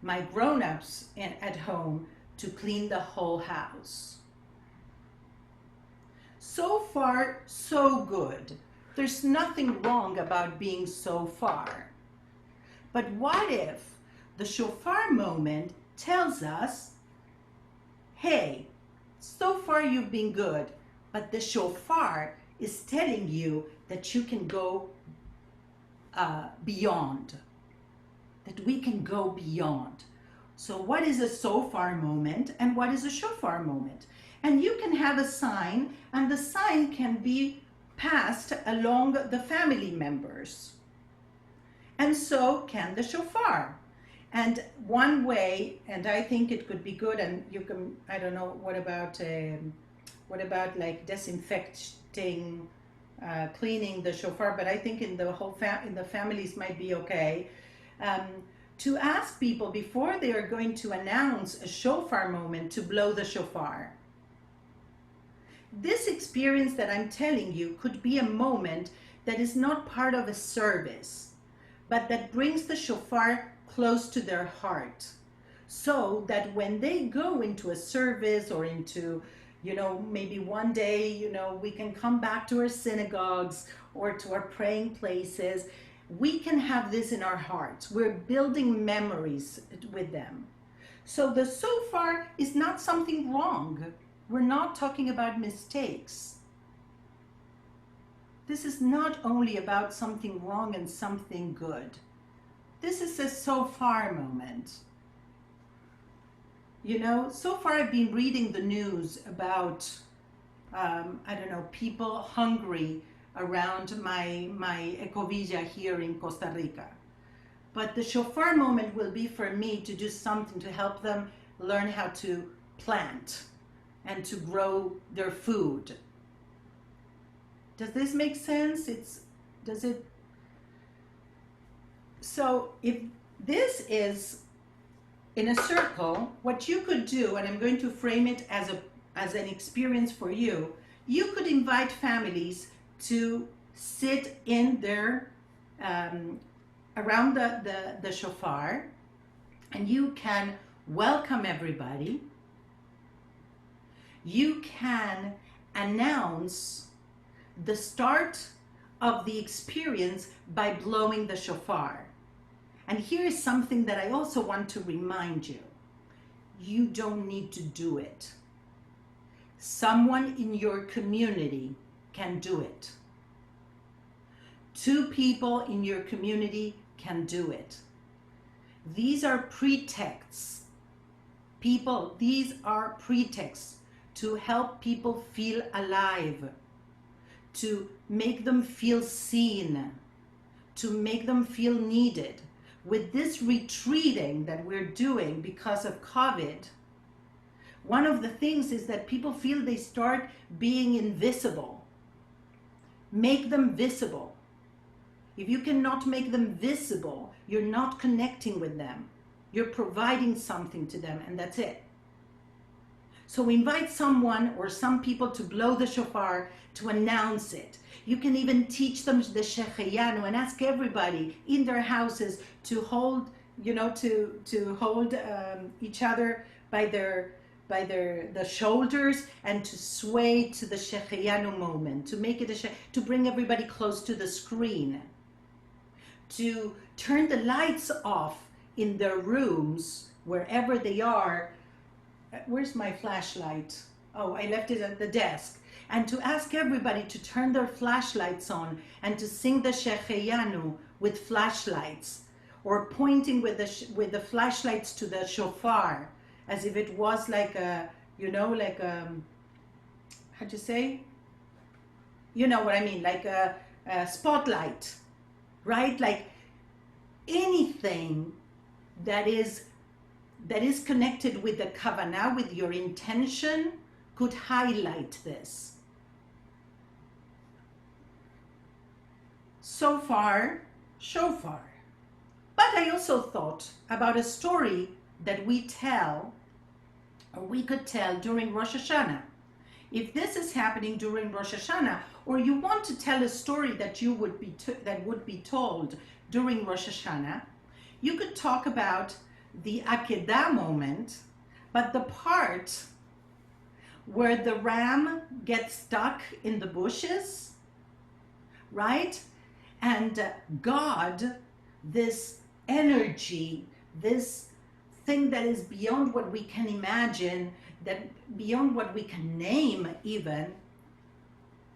my grown-ups at home to clean the whole house. So far, so good. There's nothing wrong about being so far. But what if the shofar moment tells us, hey, so far you've been good, but the shofar is telling you that you can go beyond, that we can go beyond. So what is a shofar moment and what is a shofar moment? And you can have a sign, and the sign can be passed along the family members. And so can the shofar. And one way, and I think it could be good, and you can, I don't know, what about like disinfecting, cleaning the shofar, but I think in the whole in the families might be okay. To ask people before they are going to announce a shofar moment to blow the shofar. This experience that I'm telling you could be a moment that is not part of a service, but that brings the shofar close to their heart, so that when they go into a service or into, you know, maybe one day, you know, we can come back to our synagogues or to our praying places, we can have this in our hearts. We're building memories with them. So the shofar is not something wrong. We're not talking about mistakes. This is not only about something wrong and something good. This is a shofar moment. You know, so far I've been reading the news about, I don't know, people hungry around my ecovilla here in Costa Rica. But the shofar moment will be for me to do something to help them learn how to plant and to grow their food. Does this make sense? Does it? So if this is in a circle, what you could do, and I'm going to frame it as an experience for you, you could invite families to sit in their, around the shofar, and you can welcome everybody. You can announce the start of the experience by blowing the shofar. And here is something that I also want to remind you. You don't need to do it. Someone in your community can do it. 2 people in your community can do it. These are pretexts. People, these are pretexts to help people feel alive, to make them feel seen, to make them feel needed. With this retreating that we're doing because of COVID, one of the things is that people feel they start being invisible. Make them visible. If you cannot make them visible, you're not connecting with them. You're providing something to them, and that's it. So invite someone or some people to blow the shofar to announce it. You can even teach them the Shehecheyanu and ask everybody in their houses to hold, to hold each other by the shoulders and to sway to the Shehecheyanu moment, to make it to bring everybody close to the screen, to turn the lights off in their rooms wherever they are. Where's my flashlight? Oh, I left it at the desk. And to ask everybody to turn their flashlights on and to sing the Shehecheyanu with flashlights, or pointing with the flashlights to the shofar, as if it was like a, how'd you say? You know what I mean, like a spotlight, right? Like anything that is connected with the kavanah, with your intention, could highlight this. So far, shofar. But I also thought about a story that we tell, or we could tell during Rosh Hashanah. If this is happening during Rosh Hashanah, or you want to tell a story that would be told during Rosh Hashanah, you could talk about the Akedah moment, but the part where the ram gets stuck in the bushes, right? And God, this energy, this thing that is beyond what we can imagine, that beyond what we can name even,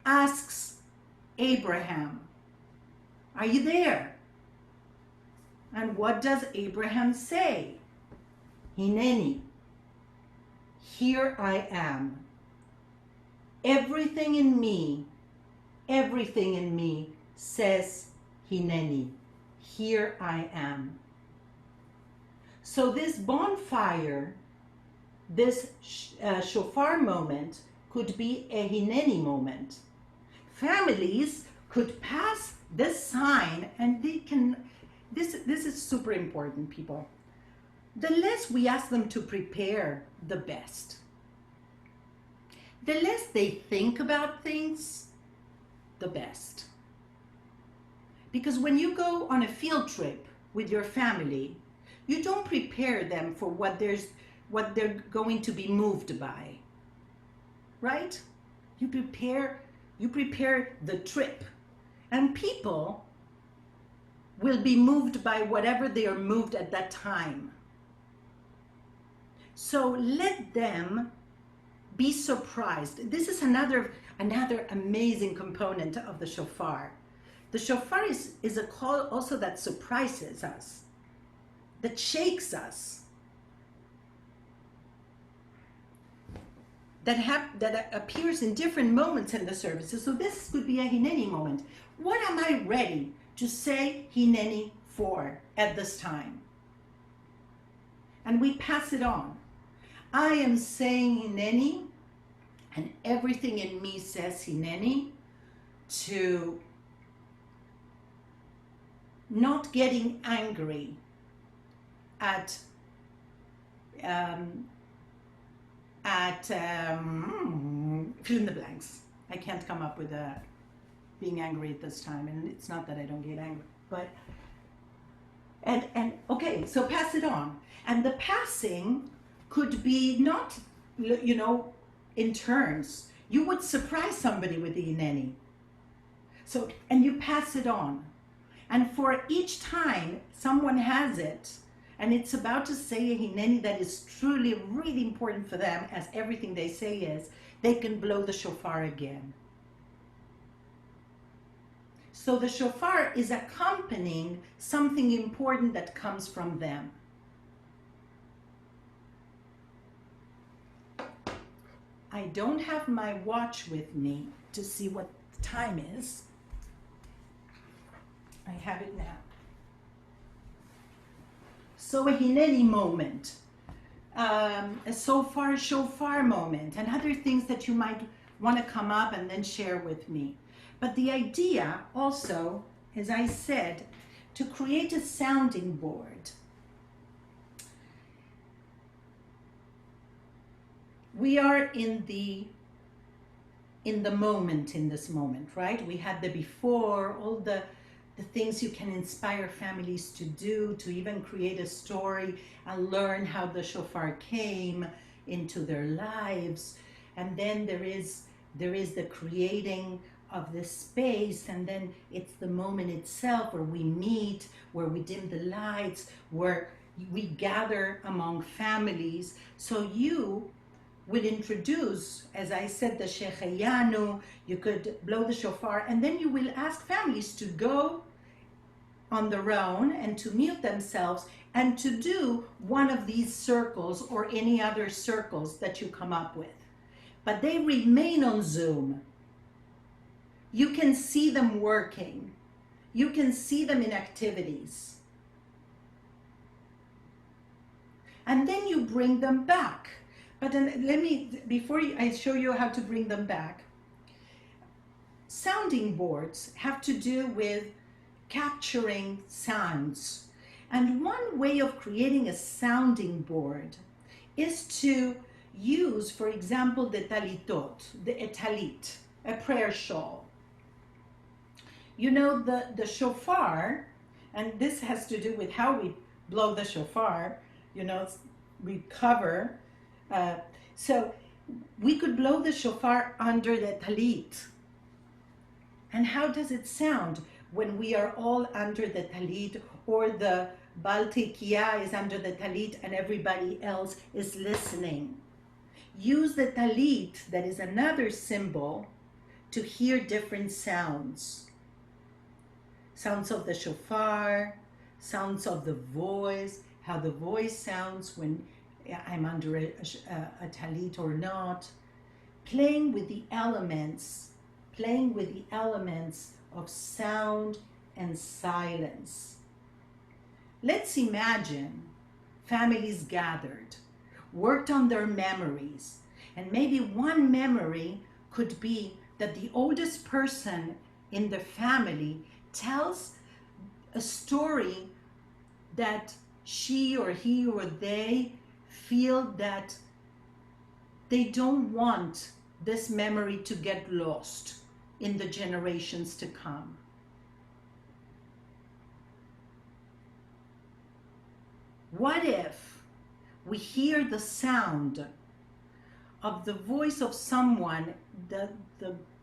asks Abraham, "Are you there?" And what does Abraham say? Hineni, here I am. Everything in me says Hineni, here I am. So this bonfire, this shofar moment could be a Hineni moment. Families could pass this sign, and they can, this is super important, people. The less we ask them to prepare, the best. The less they think about things, the best. Because when you go on a field trip with your family, you don't prepare them for what they're going to be moved by, right? You prepare the trip, and people will be moved by whatever they are moved at that time. So let them be surprised. This is another amazing component of the shofar. The shofar is a call also that surprises us, that shakes us, that appears in different moments in the services. So this could be a Hineni moment. What am I ready to say Hineni for at this time? And we pass it on. I am saying Hineni, and everything in me says Hineni, to not getting angry at fill in the blanks. I can't come up with being angry at this time, and it's not that I don't get angry, but and okay, so pass it on. And the passing could be not, in turns. You would surprise somebody with the Hineni. So, and you pass it on. And for each time someone has it, and it's about to say a hineni that is truly really important for them, as everything they say is, they can blow the shofar again. So the shofar is accompanying something important that comes from them. I don't have my watch with me to see what the time is. I have it now. So a hineni moment, a shofar moment, and other things that you might want to come up and then share with me. But the idea also, as I said, to create a sounding board. We are in the moment, in this moment, right? We had the before, all the things you can inspire families to do, to even create a story and learn how the shofar came into their lives. And then there is the creating of the space, and then it's the moment itself where we meet, where we dim the lights, where we gather among families. So you will introduce, as I said, the Shechayanu, you could blow the shofar, and then you will ask families to go on their own and to mute themselves and to do one of these circles or any other circles that you come up with. But they remain on Zoom. You can see them working. You can see them in activities. And then you bring them back. But then before I show you how to bring them back, sounding boards have to do with capturing sounds. And one way of creating a sounding board is to use, for example, the talitot, the talit, a prayer shawl. You know, the shofar, and this has to do with how we blow the shofar, you know, we cover. So we could blow the shofar under the talit. And how does it sound when we are all under the talit, or the baltikia is under the talit and everybody else is listening? Use the talit, that is another symbol, to hear different sounds. Sounds of the shofar, sounds of the voice, how the voice sounds when I'm under a talit or not. Playing with the elements of sound and silence. Let's imagine families gathered, worked on their memories, and maybe one memory could be that the oldest person in the family tells a story that she or he or they feel that they don't want this memory to get lost in the generations to come. What if we hear the sound of the voice of someone, the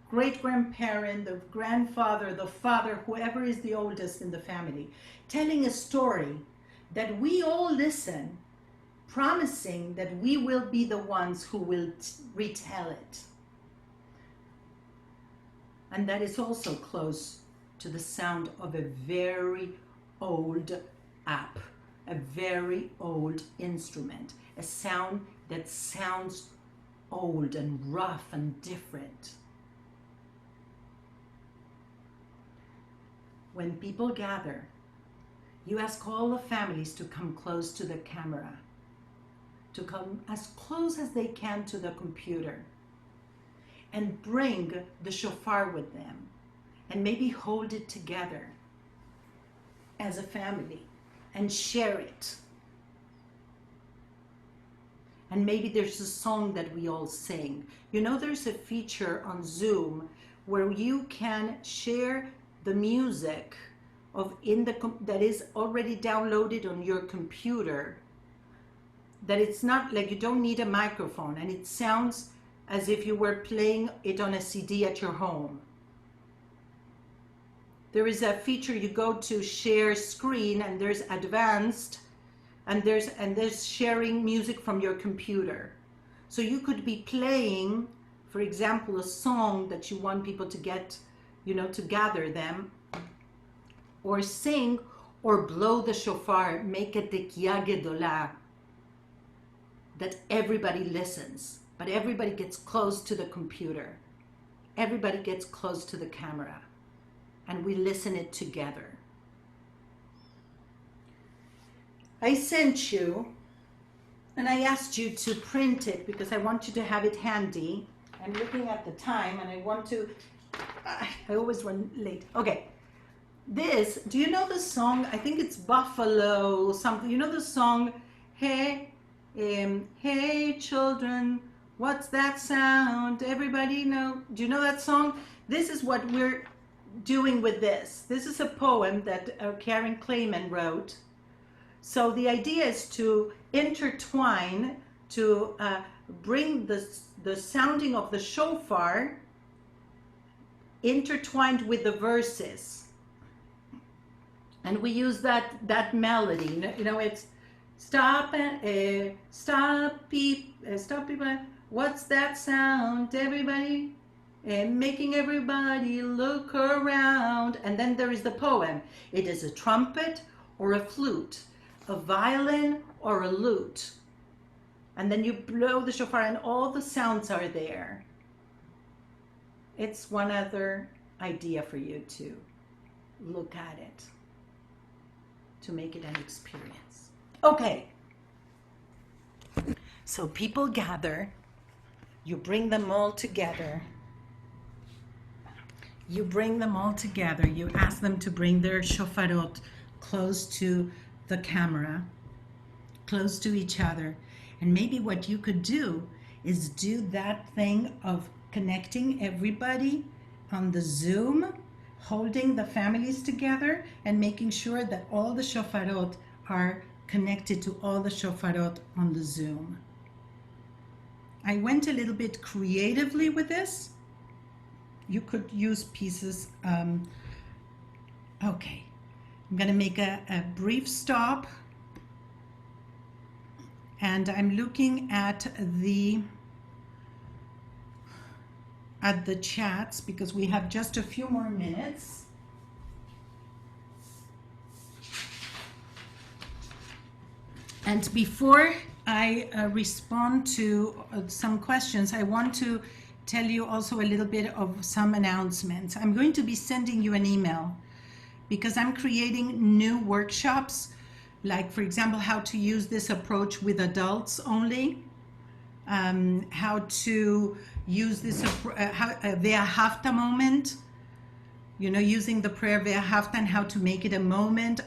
great-grandparent, the grandfather, the father, whoever is the oldest in the family, telling a story that we all listen, promising that we will be the ones who will retell it. And that is also close to the sound of a very old app, a very old instrument, a sound that sounds old and rough and different. When people gather, you ask all the families to come close to the camera, to come as close as they can to the computer, and bring the shofar with them, and maybe hold it together as a family and share it. And maybe there's a song that we all sing. You know, there's a feature on Zoom where you can share the music that is already downloaded on your computer, that it's not like you don't need a microphone, and it sounds as if you were playing it on a CD at your home. there is a feature, you go to share screen, and there's advanced, and there's sharing music from your computer. So you could be playing, for example, a song that you want people to get, to gather them, or sing, or blow the shofar, make a tekiah gedolah, that everybody listens, but everybody gets close to the computer. Everybody gets close to the camera, and we listen it together. I sent you, and I asked you to print it because I want you to have it handy. I'm looking at the time, and I want to, I always run late. Okay, this, do you know the song? I think it's Buffalo something. You know the song, hey, hey children, what's that sound? Everybody know? Do you know that song? This is what we're doing with this. This is a poem that Karen Clayman wrote. So the idea is to intertwine, to bring the sounding of the shofar intertwined with the verses. And we use that melody. It's stop and stop people. What's that sound? Everybody, and making everybody look around. And then there is the poem. It is a trumpet or a flute, a violin or a lute. And then you blow the shofar, and all the sounds are there. It's one other idea for you to look at it, to make it an experience. Okay. So people gather, you bring them all together. You bring them all together. You ask them to bring their shofarot close to the camera, close to each other. And maybe what you could do is do that thing of connecting everybody on the Zoom, holding the families together, and making sure that all the shofarot are connected to all the shofarot on the Zoom. I went a little bit creatively with this. You could use pieces. Okay, I'm going to make a brief stop, and I'm looking at the chats because we have just a few more minutes. And before I respond to some questions, I want to tell you also a little bit of some announcements. I'm going to be sending you an email because I'm creating new workshops, like, for example, how to use this approach with adults only, how to use this Ve'ahavta moment, using the prayer Ve'ahavta, and how to make it a moment.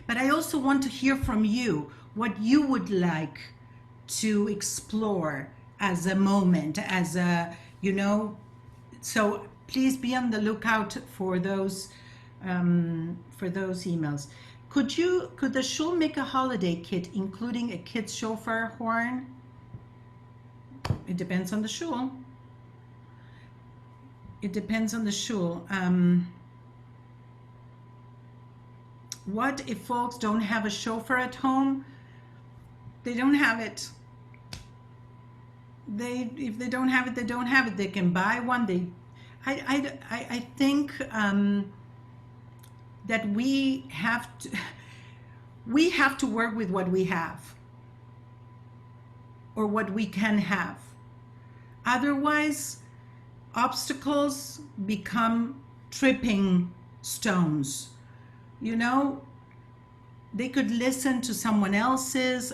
But I also want to hear from you what you would like to explore as a moment, as a, so please be on the lookout for those emails. Could the shul make a holiday kit including a kid's shofar horn? It depends on the shul. It depends on the shul. What if folks don't have a shofar at home? They don't have it. If they don't have it, they don't have it. They can buy one. I think that we have to work with what we have, or what we can have. Otherwise, obstacles become tripping stones. They could listen to someone else's.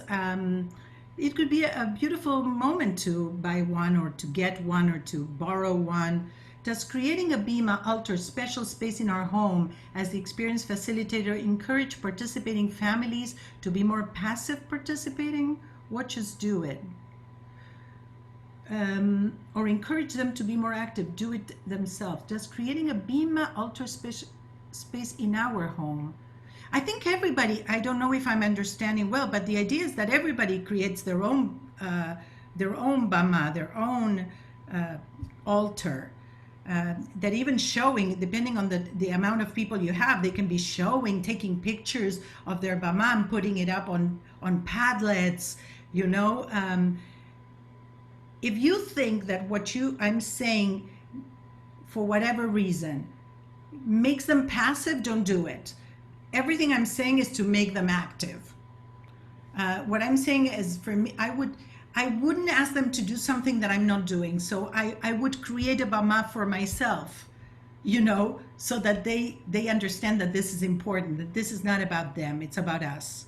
It could be a beautiful moment to buy one, or to get one, or to borrow one. Does creating a bima alter special space in our home as the experience facilitator encourage participating families to be more passive participating? Watchers do it. Or encourage them to be more active, do it themselves. Does creating a bima alter space in our home? I think everybody, I don't know if I'm understanding well, but the idea is that everybody creates their own bama, their own altar. that even showing, depending on the amount of people you have, they can be showing, taking pictures of their bamam, putting it up on Padlets, you know. If you think that I'm saying, for whatever reason, makes them passive, don't do it. Everything I'm saying is to make them active. What I'm saying is, for me, I wouldn't ask them to do something that I'm not doing. So I would create a bama for myself, you know, so that they understand that this is important, that this is not about them, it's about us.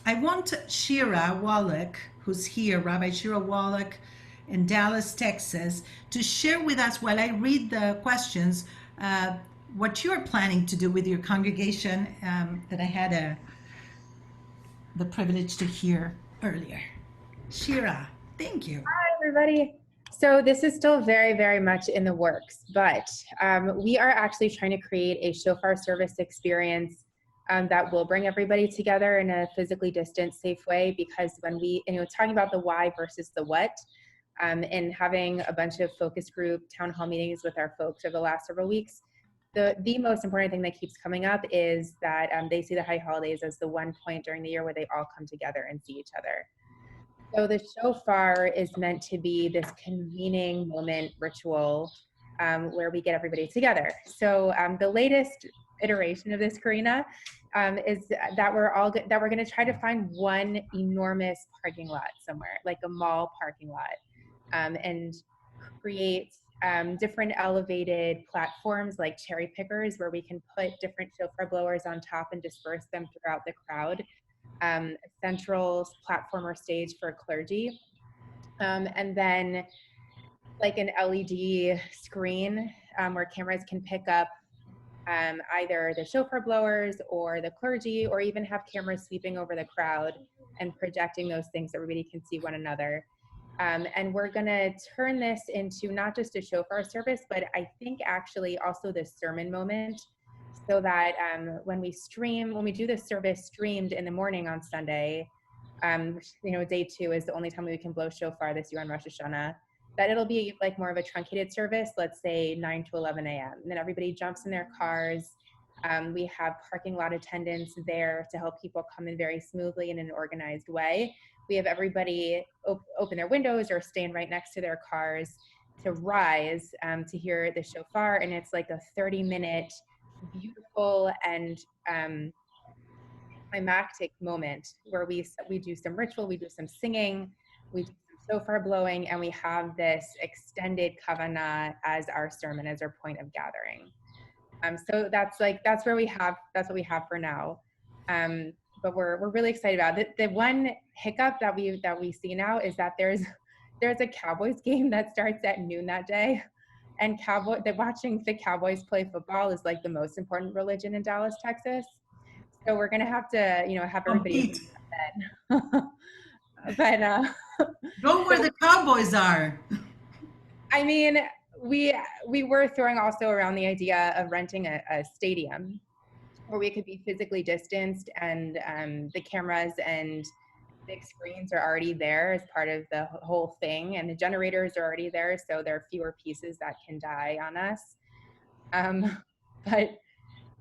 I want Shira Wallach, who's here, Rabbi Shira Wallach in Dallas, Texas, to share with us, while I read the questions, what you're planning to do with your congregation, that I had the privilege to hear earlier. Shira, thank you. Hi, everybody. So this is still very, very much in the works, but we are actually trying to create a shofar service experience that will bring everybody together in a physically distant, safe way. Because when we, talking about the why versus the what, and having a bunch of focus group town hall meetings with our folks over the last several weeks, the most important thing that keeps coming up is that they see the high holidays as the one point during the year where they all come together and see each other. So the shofar is meant to be this convening moment ritual where we get everybody together. So the latest iteration of this, Karina, is that we're going to try to find one enormous parking lot somewhere, like a mall parking lot, and create different elevated platforms like cherry pickers, where we can put different shofar blowers on top and disperse them throughout the crowd. A central platform or stage for clergy, and then like an LED screen where cameras can pick up either the shofar blowers or the clergy, or even have cameras sweeping over the crowd and projecting those things so everybody can see one another. And we're going to turn this into not just a shofar service, but I think actually also the sermon moment, so that when we do this service streamed in the morning on Sunday, day 2 is the only time we can blow shofar this year on Rosh Hashanah, that it'll be like more of a truncated service, let's say 9 to 11 a.m. And then everybody jumps in their cars. We have parking lot attendants there to help people come in very smoothly in an organized way. We have everybody open their windows or stand right next to their cars to rise to hear the shofar. And it's like a 30-minute beautiful and climactic moment where we do some ritual, we do some singing, we do some shofar blowing, and we have this extended kavanah as our sermon, as our point of gathering. So that's what we have for now. But we're really excited about it. The one hiccup that we see now is that there's a Cowboys game that starts at noon that day. And watching the Cowboys play football is like the most important religion in Dallas, Texas. So we're gonna have to, have everybody. But Go where the Cowboys are. I mean, we were throwing also around the idea of renting a stadium where we could be physically distanced, and the cameras and big screens are already there as part of the whole thing, and the generators are already there, so there are fewer pieces that can die on us. But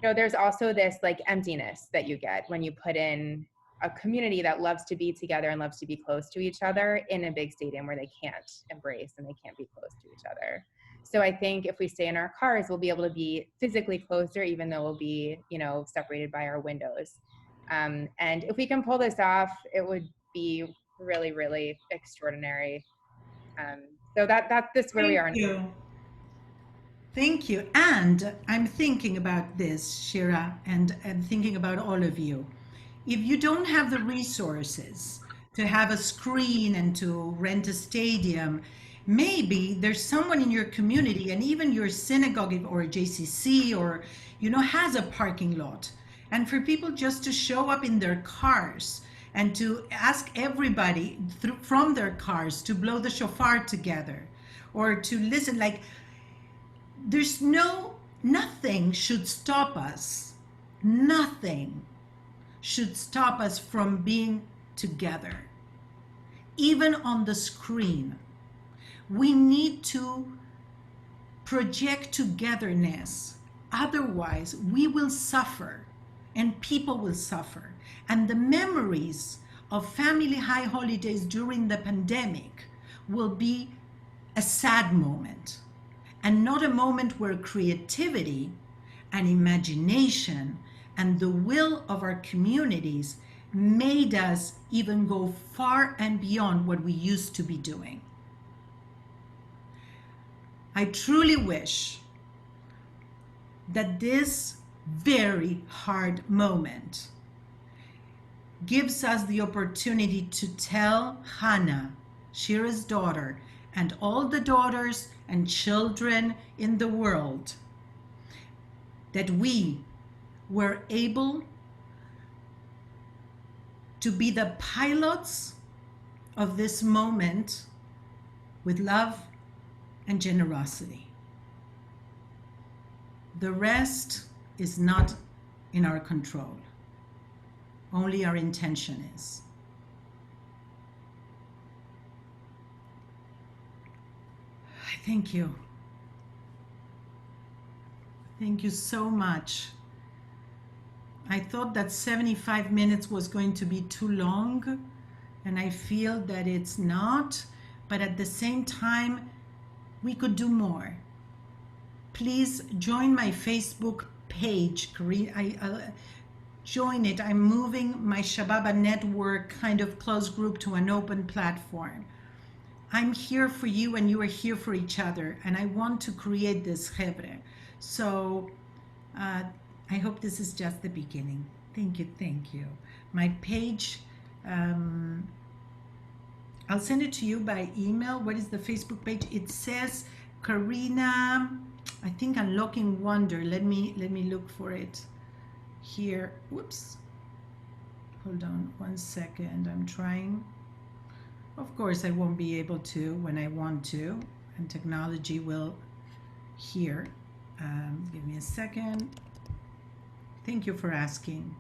there's also this like emptiness that you get when you put in a community that loves to be together and loves to be close to each other in a big stadium where they can't embrace and they can't be close to each other. So I think if we stay in our cars, we'll be able to be physically closer, even though we'll be, separated by our windows. And if we can pull this off, it would be really, really extraordinary. So that's where we are. Thank you. And I'm thinking about this, Shira, and I'm thinking about all of you. If you don't have the resources to have a screen and to rent a stadium, maybe there's someone in your community, and even your synagogue or JCC or, has a parking lot. And for people just to show up in their cars and to ask everybody from their cars to blow the shofar together, or to listen, like, there's nothing should stop us. Nothing should stop us from being together. Even on the screen, we need to project togetherness. Otherwise, we will suffer and people will suffer. And the memories of family high holidays during the pandemic will be a sad moment and not a moment where creativity and imagination and the will of our communities made us even go far and beyond what we used to be doing. I truly wish that this very hard moment gives us the opportunity to tell Hannah, Shira's daughter, and all the daughters and children in the world that we were able to be the pilots of this moment with love and generosity. The rest is not in our control. Only our intention is. Thank you. Thank you so much. I thought that 75 minutes was going to be too long, and I feel that it's not, but at the same time, we could do more. Please join my Facebook page. Join it. I'm moving my Shababa network kind of closed group to an open platform. I'm here for you and you are here for each other, and I want to create this Hebre. So I hope this is just the beginning. Thank you, thank you. My page, I'll send it to you by email. What is the Facebook page? It says Karina, I think Unlocking Wonder. Let me look for it here. Whoops. Hold on 1 second. I'm trying. Of course, I won't be able to when I want to, and technology will here. Give me a second. Thank you for asking.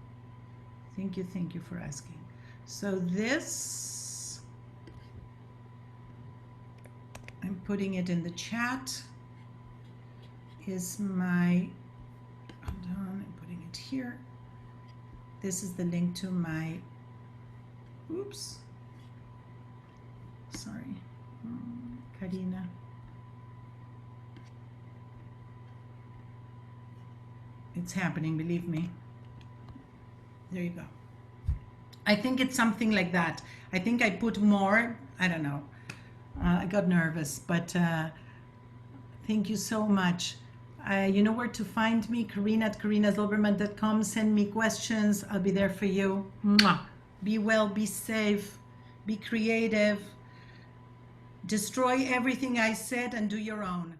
Thank you for asking. So this, I'm putting it in the chat, is my, hold on, I'm putting it here. This is the link to my, oops, sorry, Karina. It's happening, believe me. There you go. I think it's something like that. I think I put more, I don't know. I got nervous, but thank you so much. You know where to find me, Karina@karinazilberman.com. Send me questions. I'll be there for you. Mwah. Be well, be safe, be creative. Destroy everything I said and do your own.